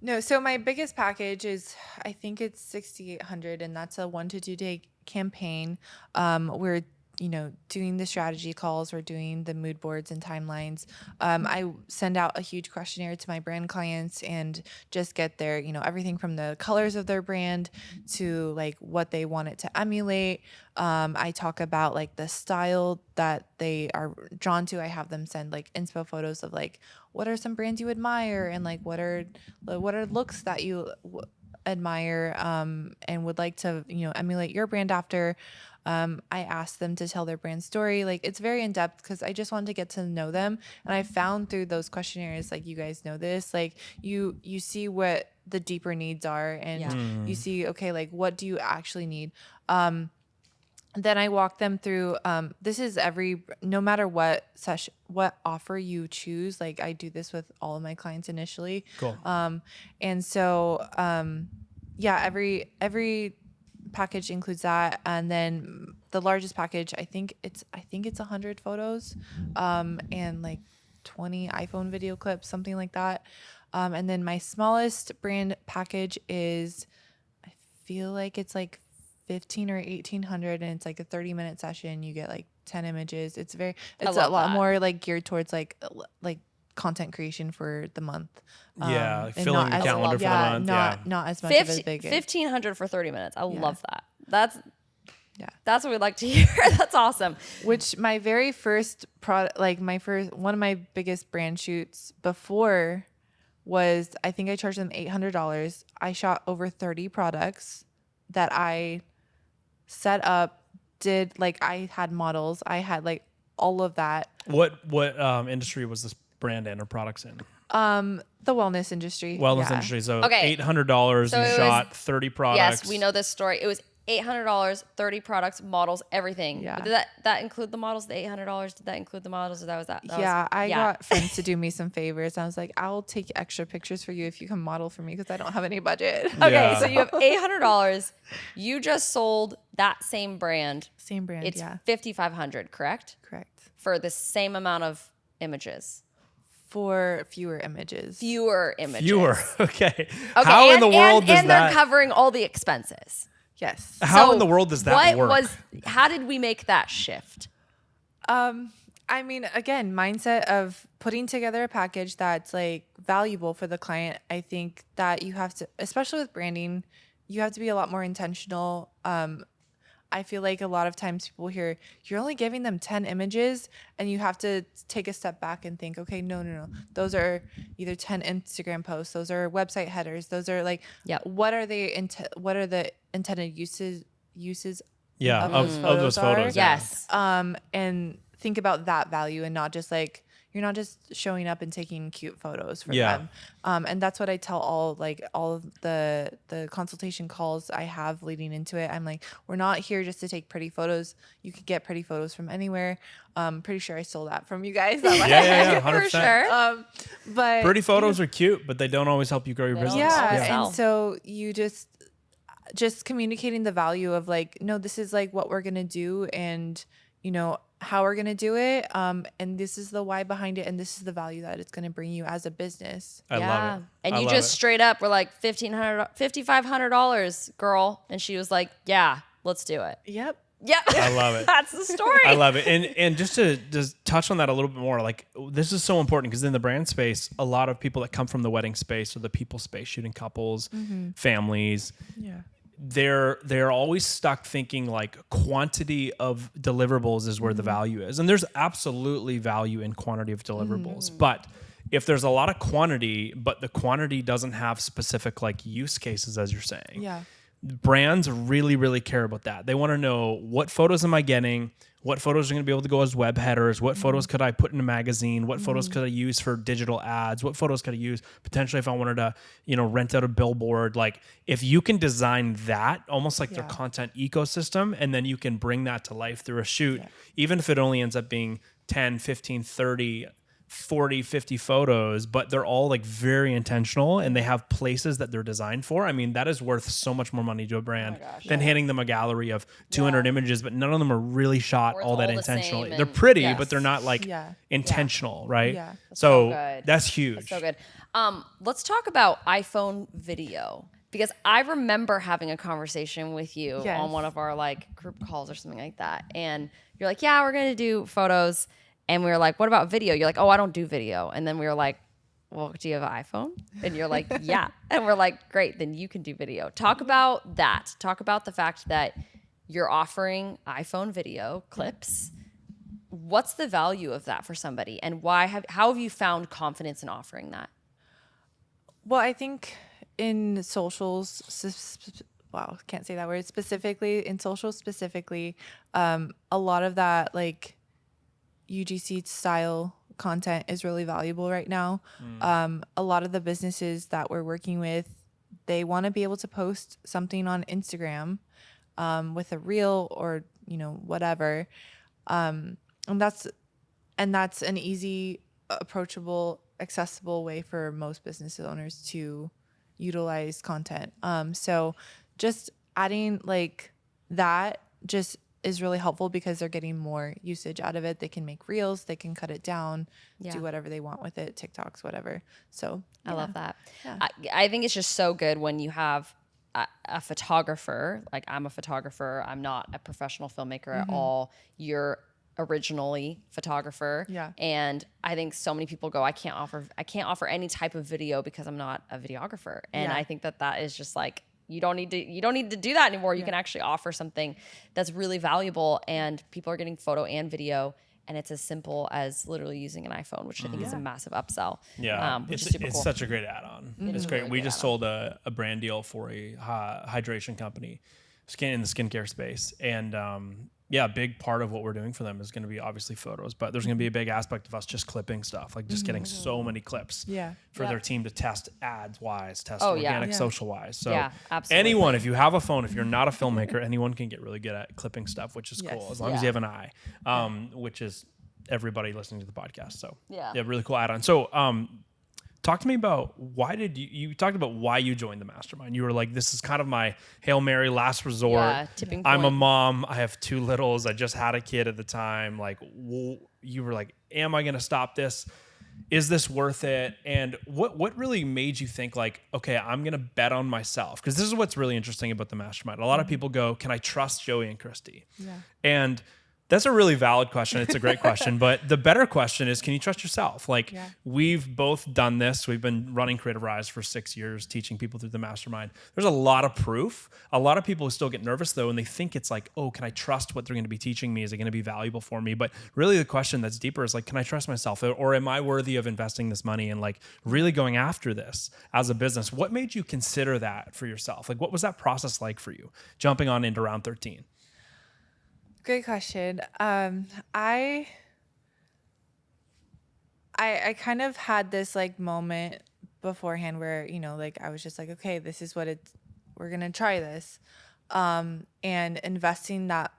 No, so my biggest package is, I think it's $6,800, and that's a 1 to 2 day campaign. We're doing the strategy calls, we're doing the mood boards and timelines. I send out a huge questionnaire to my brand clients and just get their, everything from the colors of their brand to like what they want it to emulate. I talk about like the style that they are drawn to. I have them send like inspo photos of like, what are some brands you admire and like what are looks that you admire and would like to emulate your brand after. I asked them to tell their brand story. Like, it's very in depth because I just wanted to get to know them. And I found through those questionnaires, like, you guys know this, like you see what the deeper needs are and you see, okay, like what do you actually need? Then I walk them through, this is no matter what what offer you choose. Like, I do this with all of my clients initially. Cool. And so, yeah, every package includes that. And then the largest package, I think it's 100 photos, and like 20 iPhone video clips, something like that. And then my smallest brand package is, I feel like it's like 15 or 1,800, and it's like a 30-minute session. You get like 10 images. It's a love lot that. more like geared towards like content creation for the month. Yeah, And filling not the as- calendar for the month. Not as much of a big 1,500 for 30 minutes. I Yeah. love that. That's Yeah. what we'd like to hear. That's awesome. Which my very first product, like one of my biggest brand shoots before was, I think I charged them $800. I shot over 30 products that I set up, did like, I had models, I had like all of that. What industry was this brand in or products in? The wellness industry. Wellness yeah. industry. So Okay. $800. So You it was- shot 30 products. Yes, we know this story. It was $800, 30 products, models, everything. Yeah. But did that include the models? The $800? Did that include the models? Or that was that? I got friends to do me some favors. I was like, I'll take extra pictures for you if you can model for me because I don't have any budget. Okay, Yeah. so you have $800. You just sold that same brand. Same brand, It's yeah. $5,500, correct? Correct. For the same amount of images. For fewer images. Fewer images. Fewer. Okay. Okay, How in the world does and they're that? covering all the expenses. Yes. How So in the world does that work? How did we make that shift? I mean, again, mindset of putting together a package that's like valuable for the client. I think that you have to, especially with branding, you have to be a lot more intentional. I feel like a lot of times people hear you're only giving them 10 images and you have to take a step back and think, okay, no. Those are either 10 Instagram posts. Those are website headers. Those are like, what are what are the intended uses Yeah, of of those photos. Yeah. Yes. and think about that value and not just like you're not just showing up and taking cute photos for Yeah. them. And that's what I tell all of the consultation calls I have leading into it. I'm like, we're not here just to take pretty photos. You can get pretty photos from anywhere. Pretty sure I stole that from you guys. Yeah, 100%. For sure. But Pretty photos are cute, but they don't always help you grow your They don't business. always yeah, sell. and so you just communicating the value of like, no, this is like what we're gonna do, and you know how we're gonna do it, and this is the why behind it, and this is the value that it's gonna bring you as a business. I love it. And I you love just it. straight up were like $5,500, girl. And she was like, yeah, let's do it. Yep. Yeah. I love it. That's the story. I love it. And just to touch on that a little bit more, like this is so important because in the brand space, a lot of people that come from the wedding space or the people space, shooting couples, families, Yeah. they're always stuck thinking like quantity of deliverables is where the value is. And there's absolutely value in quantity of deliverables. But if there's a lot of quantity, but the quantity doesn't have specific like use cases, as you're saying, Yeah. brands really, really care about that. They want to know what photos am I getting? What photos are going to be able to go as web headers? What photos could I put in a magazine? What photos could I use for digital ads? What photos could I use potentially if I wanted to, rent out a billboard? Like if you can design that almost like their content ecosystem, and then you can bring that to life through a shoot, even if it only ends up being 10, 15, 30, 40, 50 photos, but they're all like very intentional and they have places that they're designed for. I mean, that is worth so much more money to a brand than handing them a gallery of 200 images, but none of them are really shot Or all it's that all the intentionally. same They're and- pretty, Yes. but they're not like Yeah. intentional, right? Yeah. so So good. that's huge. So good. Let's talk about iPhone video, because I remember having a conversation with you Yes. on one of our like group calls or something like that. And you're like, yeah, we're going to do photos. And we were like, what about video? You're like, oh, I don't do video. And then we were like, well, do you have an iPhone? And you're like, yeah. And we're like, great, then you can do video. Talk about that. Talk about the fact that you're offering iPhone video clips. What's the value of that for somebody? And how have you found confidence in offering that? Well, I think in socials, can't say that word specifically. In socials specifically, a lot of that like UGC style content is really valuable right now. A lot of the businesses that we're working with, they want to be able to post something on Instagram with a reel or whatever, and that's an easy, approachable, accessible way for most business owners to utilize content. So just adding like that just is really helpful because they're getting more usage out of it. They can make reels, they can cut it down, do whatever they want with it, TikToks, whatever. So I love that. Yeah. I think it's just so good when you have a photographer. Like I'm a photographer. I'm not a professional filmmaker at all. You're originally photographer. Yeah. And I think so many people go, I can't offer any type of video because I'm not a videographer. And Yeah. I think that is just like, you don't need to do that anymore. You can actually offer something that's really valuable, and people are getting photo and video, and it's as simple as literally using an iPhone, which I think is a massive upsell. Yeah, which is it's super cool. such a great add-on. It's great. really We great just sold a brand deal for a hydration company in the skincare space, and yeah, a big part of what we're doing for them is going to be obviously photos, but there's going to be a big aspect of us just clipping stuff, like just getting so many clips for their team to test ads wise, test organic social wise. So absolutely. anyone, if you have a phone, if you're not a filmmaker, anyone can get really good at clipping stuff, which is cool as long as you have an eye, which is everybody listening to the podcast. So really cool add-on. So talk to me about you talked about why you joined the mastermind. You were like, this is kind of my Hail Mary last resort. Yeah, tipping point. I'm a mom. I have 2 littles. I just had a kid at the time. Like, you were like, am I going to stop this? Is this worth it? And what really made you think like, okay, I'm going to bet on myself? Because this is what's really interesting about the mastermind. A lot of people go, can I trust Joey and Christy? Yeah. And that's a really valid question. It's a great question. But the better question is, can you trust yourself? Like we've both done this. We've been running Creativ Rise for 6 years, teaching people through the mastermind. There's a lot of proof. A lot of people still get nervous though, and they think it's like, oh, can I trust what they're going to be teaching me? Is it going to be valuable for me? But really the question that's deeper is like, can I trust myself? Or am I worthy of investing this money and like really going after this as a business? What made you consider that for yourself? Like what was that process like for you, jumping on into round 13? Great question. I kind of had this like moment beforehand where, you know, like I was just like, okay, this is what we're going to try this. And investing that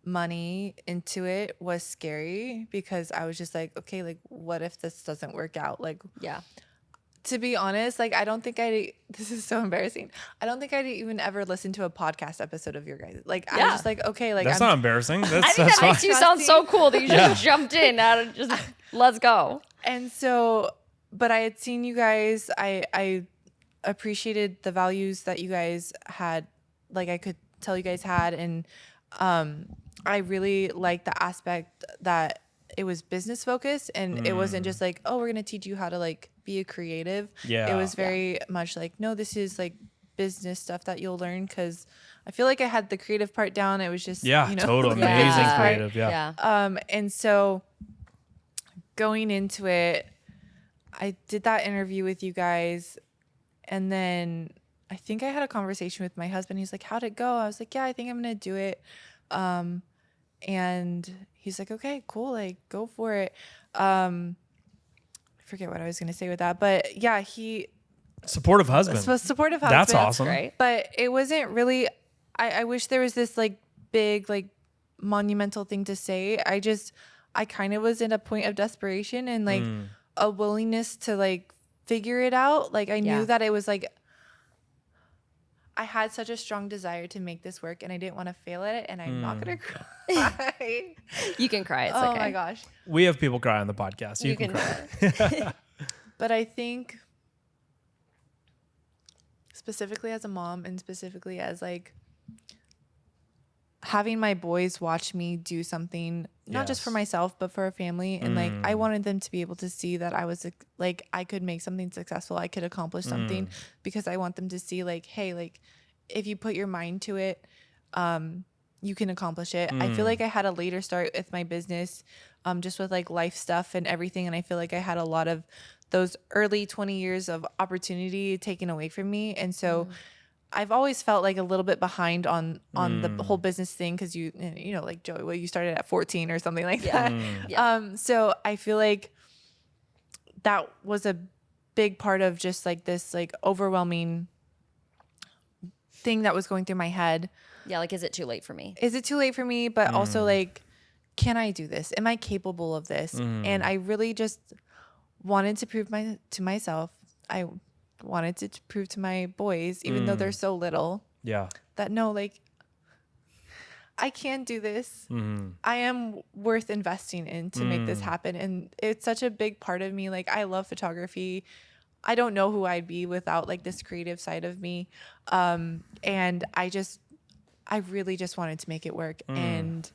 money into it was scary because I was just like, okay, like what if this doesn't work out? Like, to be honest, like, this is so embarrassing. I don't think I'd even ever listen to a podcast episode of your guys. Like, I was just like, okay, like. That's not embarrassing. I think that makes you sound so cool that you just jumped in and just, let's go. And so, but I had seen you guys, I appreciated the values that you guys had, like I could tell you guys had. And I really liked the aspect that it was business focused and it wasn't just like, oh, we're going to teach you how to like be a creative. It was very much like, no, this is like business stuff that you'll learn. Cause I feel like I had the creative part down. It was just, total amazing creative. And so going into it, I did that interview with you guys. And then I think I had a conversation with my husband. He's like, how'd it go? I was like, yeah, I think I'm going to do it. And he's like, okay, cool. Like, go for it. I forget what I was going to say with that, but yeah, supportive husband. Supportive husband. That's awesome. Right. But it wasn't really, I wish there was this like big, like monumental thing to say. I kind of was in a point of desperation and like a willingness to like figure it out. Like I knew that it was like, I had such a strong desire to make this work and I didn't want to fail at it and I'm not going to cry. You can cry. It's okay. Oh my gosh. We have people cry on the podcast. You can cry. But I think specifically as a mom and specifically as like having my boys watch me do something, not just for myself, but for a family. And like, I wanted them to be able to see that I was like, I could make something successful. I could accomplish something because I want them to see like, hey, like if you put your mind to it, you can accomplish it. I feel like I had a later start with my business, just with like life stuff and everything. And I feel like I had a lot of those early 20 years of opportunity taken away from me. And so I've always felt like a little bit behind on the whole business thing. Cause you know, like Joey, well, you started at 14 or something like that. So I feel like that was a big part of just like this, like overwhelming thing that was going through my head. Yeah. Like, is it too late for me? Is it too late for me? But also like, can I do this? Am I capable of this? And I really just wanted to prove to myself. I wanted to prove to my boys, even though they're so little, that no, like I can do this. I am worth investing in to make this happen. And it's such a big part of me. Like I love photography. I don't know who I'd be without like this creative side of me. And I really just wanted to make it work. And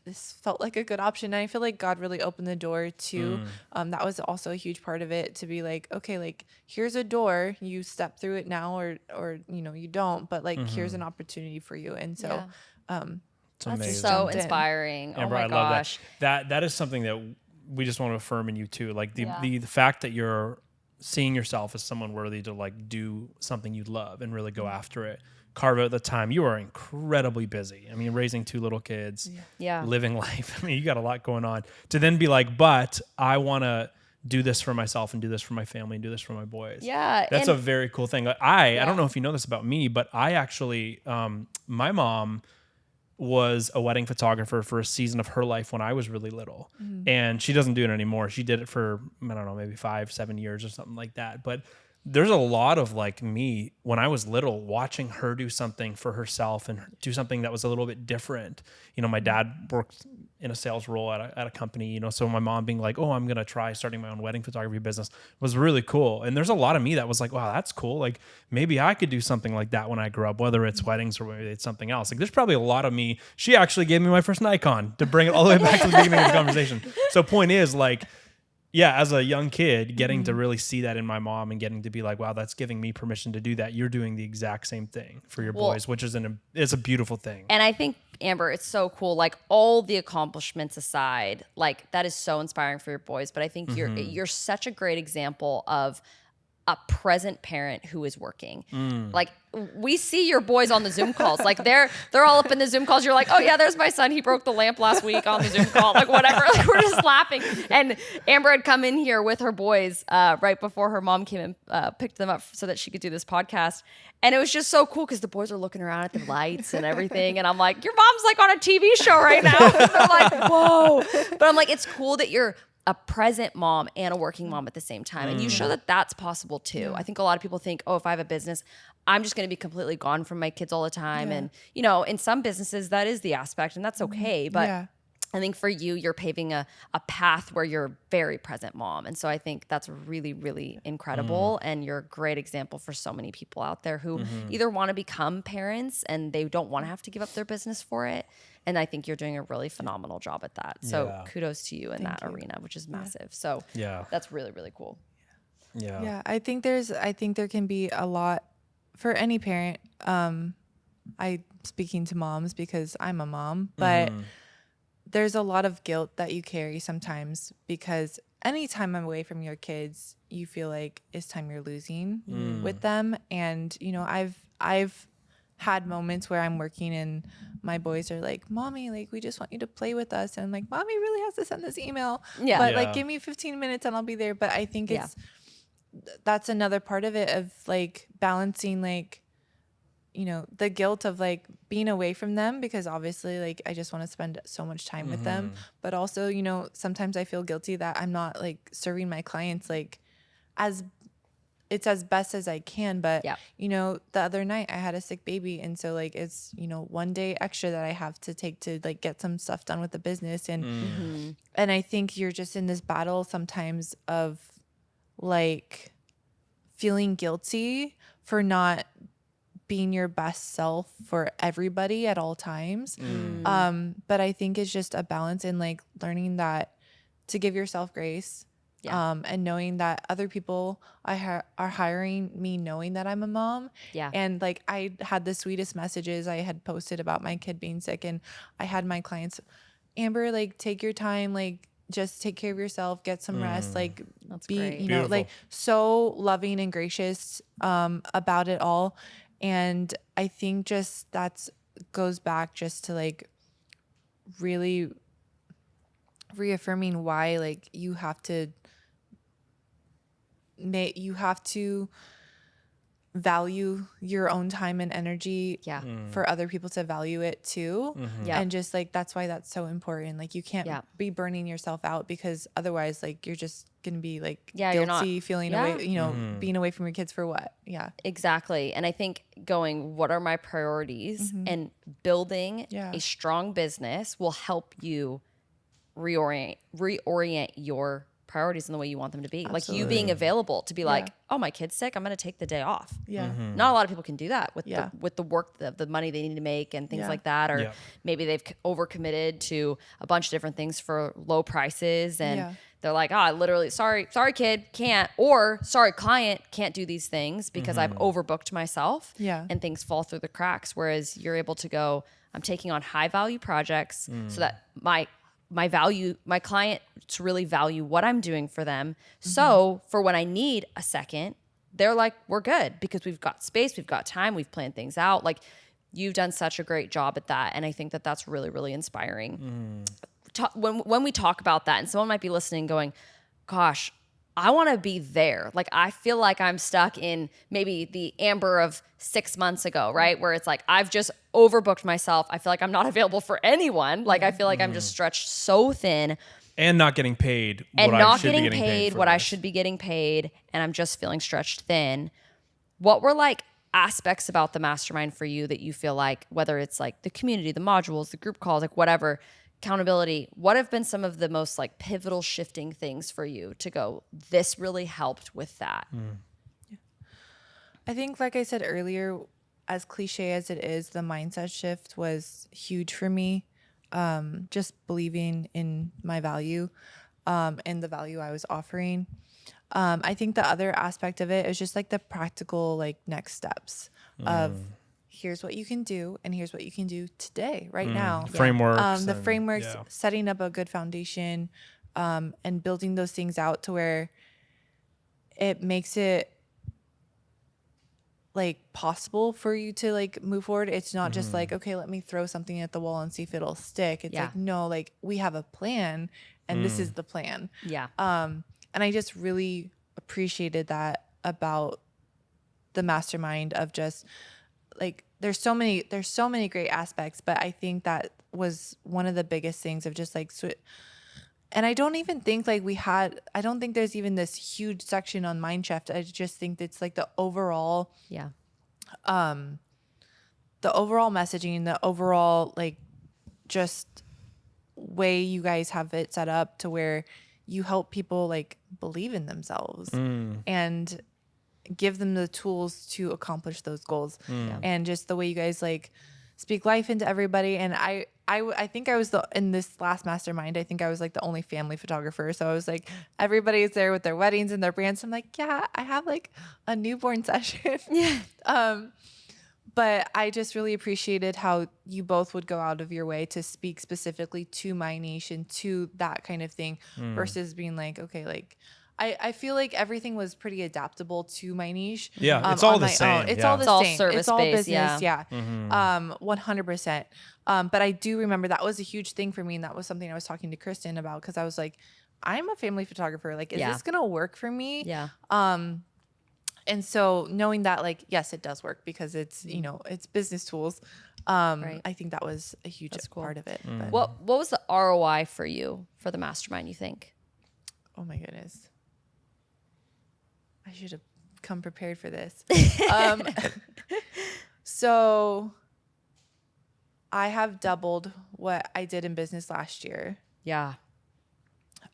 this felt like a good option. And I feel like God really opened the door to, that was also a huge part of it, to be like, okay, like here's a door, you step through it now or, you know, you don't, but like, here's an opportunity for you. And so, that's so inspiring. Amber, oh my gosh. That is something that we just want to affirm in you too. Like the fact that you're seeing yourself as someone worthy to like do something you love and really go after it carve out the time. You are incredibly busy. I mean, raising 2 little kids, Yeah. living life. I mean, you got a lot going on to then be like, but I want to do this for myself and do this for my family and do this for my boys. Yeah. That's a very cool thing. I don't know if you know this about me, but I actually, my mom was a wedding photographer for a season of her life when I was really little. And she doesn't do it anymore. She did it for, I don't know, maybe 5-7 years or something like that. But there's a lot of like me when I was little watching her do something for herself and do something that was a little bit different. You know, my dad worked in a sales role at a company, you know, so my mom being like, oh, I'm going to try starting my own wedding photography business was really cool. And there's a lot of me that was like, wow, that's cool. Like maybe I could do something like that when I grew up, whether it's weddings or whether it's something else. Like there's probably a lot of me. She actually gave me my first Nikon to bring it all the way back to the beginning of the conversation. So point is like, yeah, as a young kid, getting to really see that in my mom and getting to be like, wow, that's giving me permission to do that. You're doing the exact same thing for your boys, which is it's a beautiful thing. And I think, Amber, it's so cool. Like all the accomplishments aside, like that is so inspiring for your boys. But I think you're such a great example of a present parent who is working. Like we see your boys on the Zoom calls. Like they're all up in the Zoom calls. You're like, oh yeah, there's my son. He broke the lamp last week on the Zoom call. Like whatever. Like we're just laughing. And Amber had come in here with her boys right before her mom came and picked them up so that she could do this podcast. And it was just so cool because the boys are looking around at the lights and everything. And I'm like, your mom's like on a TV show right now. And they're like, whoa. But I'm like, it's cool that you're a present mom and a working mom at the same time. And you show that that's possible too. I think a lot of people think, oh, if I have a business, I'm just going to be completely gone from my kids all the time. And, you know, in some businesses that is the aspect and that's okay. But I think for you, you're paving a path where you're a very present mom. And so I think that's really, really incredible. And you're a great example for so many people out there who either want to become parents and they don't want to have to give up their business for it. And I think you're doing a really phenomenal job at that. So kudos to you in that arena, which is massive. So that's really, really cool. Yeah. I think there can be a lot for any parent. I speaking to moms because I'm a mom, but there's a lot of guilt that you carry sometimes because anytime I'm away from your kids, you feel like it's time you're losing with them. And, you know, I've had moments where I'm working and my boys are like, Mommy, like, we just want you to play with us. And I'm like, Mommy really has to send this email. But like, give me 15 minutes and I'll be there. But I think that's another part of it of like balancing, like, you know, the guilt of like being away from them because obviously like I just want to spend so much time with them. But also, you know, sometimes I feel guilty that I'm not like serving my clients like as best as I can. But, you know, the other night I had a sick baby. And so like, it's, you know, one day extra that I have to take to like get some stuff done with the business. And, and I think you're just in this battle sometimes of like feeling guilty for not being your best self for everybody at all times. But I think it's just a balance in like learning that to give yourself grace. And knowing that other people are hiring me knowing that I'm a mom. And like I had the sweetest messages I had posted about my kid being sick. And I had my clients, Amber, like take your time, like just take care of yourself, get some rest, like that's be, great. you know, like so loving and gracious about it all. And I think just that's goes back just to like really reaffirming why like you have to value your own time and energy for other people to value it too. And just like that's why that's so important. Like you can't be burning yourself out because otherwise like you're just gonna be like guilty feeling away, you know, being away from your kids for what. Exactly. And I think going, what are my priorities, and building a strong business will help you reorient your priorities in the way you want them to be. Like you being available to be like, oh, my kid's sick, I'm going to take the day off. Not a lot of people can do that with the work, the money they need to make and things like that. Or maybe they've overcommitted to a bunch of different things for low prices and they're like, oh, literally, sorry kid, can't, or sorry client, can't do these things because I've overbooked myself and things fall through the cracks. Whereas you're able to go, I'm taking on high value projects so that my clients really value what I'm doing for them. So for when I need a second, they're like, we're good because we've got space, we've got time, we've planned things out. Like, you've done such a great job at that. And I think that that's really, really inspiring. When we talk about that, and someone might be listening going, gosh, I want to be there. Like, I feel like I'm stuck in maybe the Amber of 6 months ago, right? Where it's like, I've just overbooked myself. I feel like I'm not available for anyone. Like, I feel like I'm just stretched so thin. And not getting paid And what not I should be getting getting paid for what I this. should be getting paid. And I'm just feeling stretched thin. What were like aspects about the mastermind for you that you feel like, whether it's like the community, the modules, the group calls, like whatever, accountability, what have been some of the most like pivotal shifting things for you to go, this really helped with that? I think, like I said earlier, as cliche as it is, the mindset shift was huge for me. Just believing in my value, and the value I was offering. I think the other aspect of it is just like the practical, like next steps of here's what you can do and here's what you can do today, right now. Frameworks. The and- frameworks, yeah. setting up a good foundation, and building those things out to where it makes it like possible for you to like move forward. It's not just like, okay, let me throw something at the wall and see if it'll stick. It's like, no, like we have a plan and this is the plan. Yeah. And I just really appreciated that about the mastermind of just like, there's so many great aspects, but I think that was one of the biggest things of just like, and I don't even think like I don't think there's even this huge section on mind shift. I just think it's like the overall messaging, the overall like just way you guys have it set up to where you help people like believe in themselves and give them the tools to accomplish those goals. And just the way you guys like speak life into everybody. And I think I was in this last mastermind, I think I was like the only family photographer. So I was like, everybody's there with their weddings and their brands. I'm like, yeah, I have like a newborn session. But I just really appreciated how you both would go out of your way to speak specifically to my niche and to that kind of thing versus being like, okay, like I feel like everything was pretty adaptable to my niche. Yeah, it's all the same. It's Yeah. all the It's all same. service It's all based, business. yeah. 100%. But I do remember that was a huge thing for me. And that was something I was talking to Kristen about because I was like, I'm a family photographer. Like, is this going to work for me? Yeah. And so knowing that, like, yes, it does work because it's, you know, it's business tools. I think that was a huge part of it. But, What was the ROI for you for the mastermind, you think? oh my goodness. I should have come prepared for this. So I have doubled what I did in business last year. Yeah.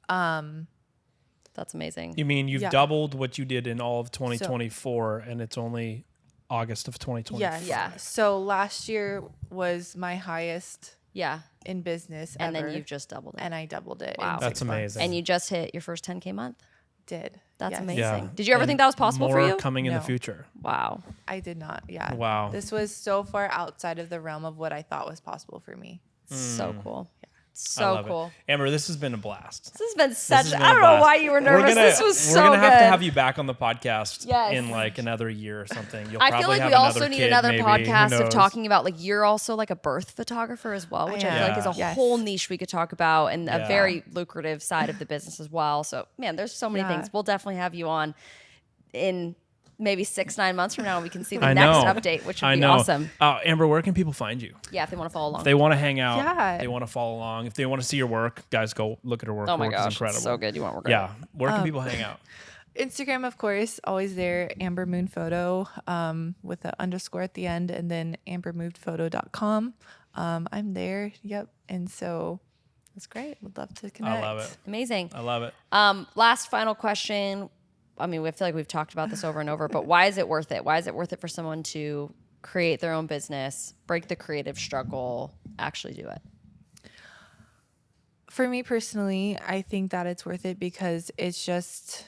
That's amazing. You mean you've Yeah. doubled what you did in all of 2024 and it's only August of 2024? Yes. Yeah. So last year was my highest Yeah. in business And ever. then you've just doubled it. And I doubled it. Wow. In That's 6 months. amazing. And you just hit your first 10K month? Did. That's Yes. amazing. Yeah. Did you ever And think that was possible more for you? coming in the No. future. Wow. I did not. Yeah. Wow. This was so far outside of the realm of what I thought was possible for me. So cool. I So love cool. it. Amber, this has been a blast. This has been such. has been I a don't know blast. why you were nervous. This was so We're gonna good. have to have you back on the podcast Yes. in like another year or something. You'll I probably feel like have we also another need kid, another maybe. Who podcast of knows? talking about like you're also like a birth photographer as well, which I, I feel like is a am. Yes. whole niche we could talk about and a Yeah. very lucrative side of the business as well. So man, there's so many Yeah. things. We'll definitely have you on in maybe 6-9 months from now and we can see the I next know. update, which would I be know. awesome. Amber, where can people find you? Yeah, if they want to follow along. If they want to hang out, Yeah. they want to follow along. If they want to see your work, guys, go look at her work. Oh my Her work is gosh, incredible. it's so good. You want to work Yeah. Where can people hang out? Instagram, of course, always there. Amber Moon Photo, with an underscore at the end, and then ambermovedphoto.com. I'm there. Yep. And so that's great. Would love to connect. I love it. Amazing. I love it. Last final question. I mean, I feel like we've talked about this over and over, but why is it worth it? Why is it worth it for someone to create their own business, break the creative struggle, actually do it? For me personally, I think that it's worth it because it's just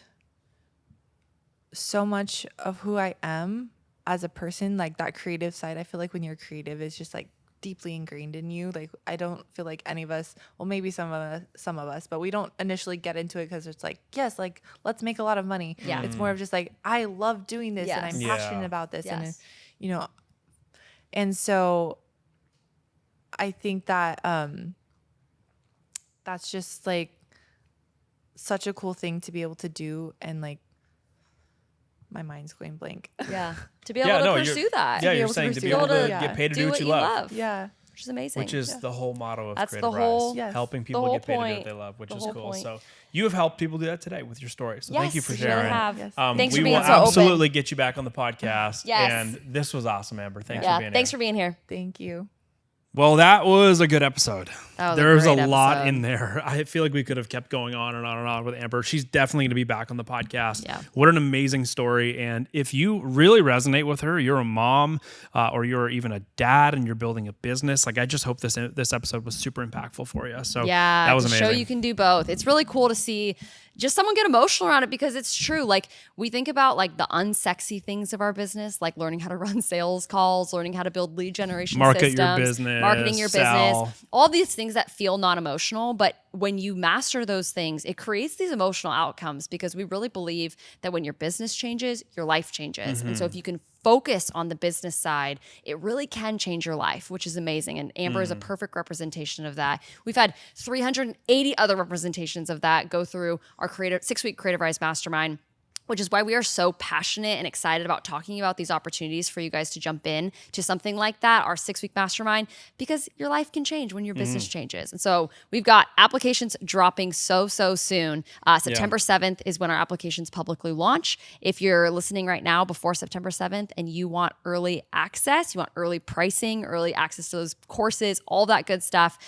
so much of who I am as a person, like that creative side. I feel like when you're creative, it's just like deeply ingrained in you. Like, I don't feel like any of us, well, maybe some of us, but we don't initially get into it because it's like, yes, like, let's make a lot of money. Yeah. It's more of just like, I love doing this and I'm Yes. passionate about this. And, Yes. you know, and so I think that that's just like such a cool thing to be able to do. And like, my mind's going blank. Yeah. To be able to pursue that. Yeah, be you're able to saying to be pursue able to it. get paid to do what you love. Yeah. Which is amazing. Which is the whole motto of That's Creativ the Rise. whole- Yes. Helping the people whole get paid to do point. what they love, which The is whole cool. point. So you have helped people do that today with your story. So thank you for you sharing. really have. Yes. Thanks we for being will so open. absolutely get you back on the podcast. Yes. And this was awesome, Amber. Thanks Yeah. for being Thanks here. for being here. Thank you. Well, that was a good episode. That was a There's a great lot episode. in there. I feel like we could have kept going on and on and on with Amber. She's definitely going to be back on the podcast. Yeah. What an amazing story. And if you really resonate with her, you're a mom or you're even a dad and you're building a business, like I just hope this episode was super impactful for you. So Yeah, that was to amazing. show you can do both. It's really cool to see just someone get emotional around it because it's true. Like we think about like the unsexy things of our business, like learning how to run sales calls, learning how to build lead generation Market systems, your business, marketing your sell. business, all these things that feel non-emotional. But when you master those things, it creates these emotional outcomes because we really believe that when your business changes, your life changes. And so if you can focus on the business side, it really can change your life, which is amazing. And Amber is a perfect representation of that. We've had 380 other representations of that go through our 6-week Creativ Rise Mastermind, which is why we are so passionate and excited about talking about these opportunities for you guys to jump in to something like that, our 6-week mastermind, because your life can change when your business changes. And so we've got applications dropping so soon. September 7th is when our applications publicly launch. If you're listening right now before September 7th and you want early access, you want early pricing, early access to those courses, all that good stuff,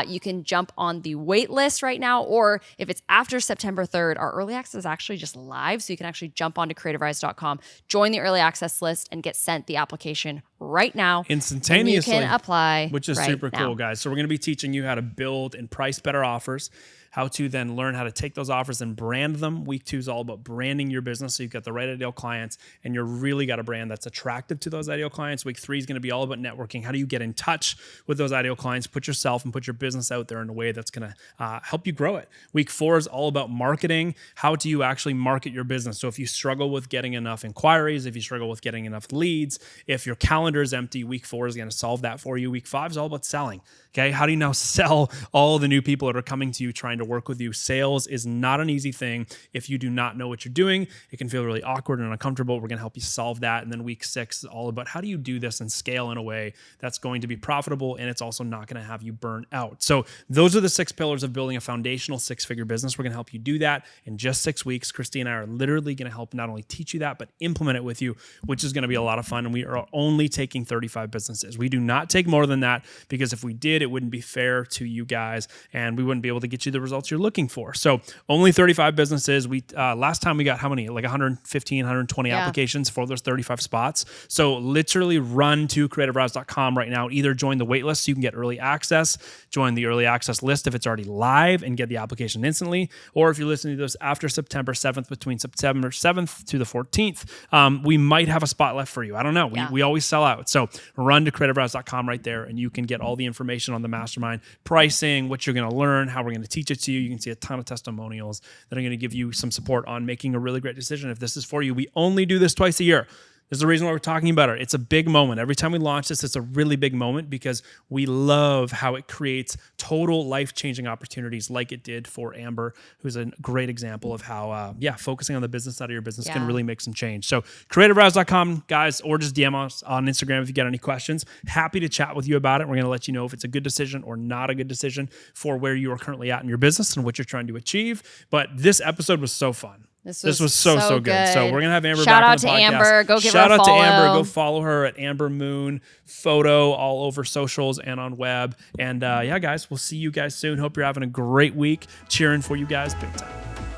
you can jump on the wait list right now. Or if it's after September 3rd, our early access is actually just live. So you can actually jump onto creativrise.com, join the early access list, and get sent the application right now. Instantaneously. And you can apply. Which is right super now. cool, guys. So we're going to be teaching you how to build and price better offers, how to then learn how to take those offers and brand them. Week 2 is all about branding your business so you've got the right ideal clients and you're really got a brand that's attractive to those ideal clients. Week 3 is going to be all about networking. How do you get in touch with those ideal clients, put yourself and put your business out there in a way that's going to help you grow it. Week 4 is all about marketing. How do you actually market your business? So if you struggle with getting enough inquiries, if you struggle with getting enough leads, if your calendar is empty, week 4 is going to solve that for you. Week 5 is all about selling. Okay. How do you now sell all the new people that are coming to you trying to work with you? Sales is not an easy thing. If you do not know what you're doing, it can feel really awkward and uncomfortable. We're going to help you solve that. And then week 6 is all about how do you do this and scale in a way that's going to be profitable and it's also not going to have you burn out. So those are the 6 pillars of building a foundational 6-figure business. We're going to help you do that in just 6 weeks. Christy and I are literally going to help not only teach you that, but implement it with you, which is going to be a lot of fun. And we are only taking 35 businesses. We do not take more than that because if we did, it wouldn't be fair to you guys and we wouldn't be able to get you the results you're looking for. So only 35 businesses. We last time we got how many? Like 115, 120 applications for those 35 spots. So literally run to creativrise.com right now. Either join the wait list so you can get early access, join the early access list if it's already live and get the application instantly. Or if you're listening to this after September 7th, between September 7th to the 14th, we might have a spot left for you. I don't know. We always sell out. So run to creativrise.com right there and you can get all the information on the mastermind, pricing, what you're going to learn, how we're going to teach it to you. You can see a ton of testimonials that are going to give you some support on making a really great decision if this is for you. We only do this twice a year. There's the reason why we're talking about it. It's a big moment. Every time we launch this, it's a really big moment because we love how it creates total life-changing opportunities like it did for Amber, who's a great example of how, focusing on the business side of your business can really make some change. So creativrise.com, guys, or just DM us on Instagram if you got any questions. Happy to chat with you about it. We're going to let you know if it's a good decision or not a good decision for where you are currently at in your business and what you're trying to achieve. But this episode was so fun. This was so good. So we're going to have Amber Shout back on out the to podcast. Amber. Go give Shout her a out follow. to Amber. Go follow her at Amber Moon Photo all over socials and on web. And guys, we'll see you guys soon. Hope you're having a great week. Cheering for you guys big time.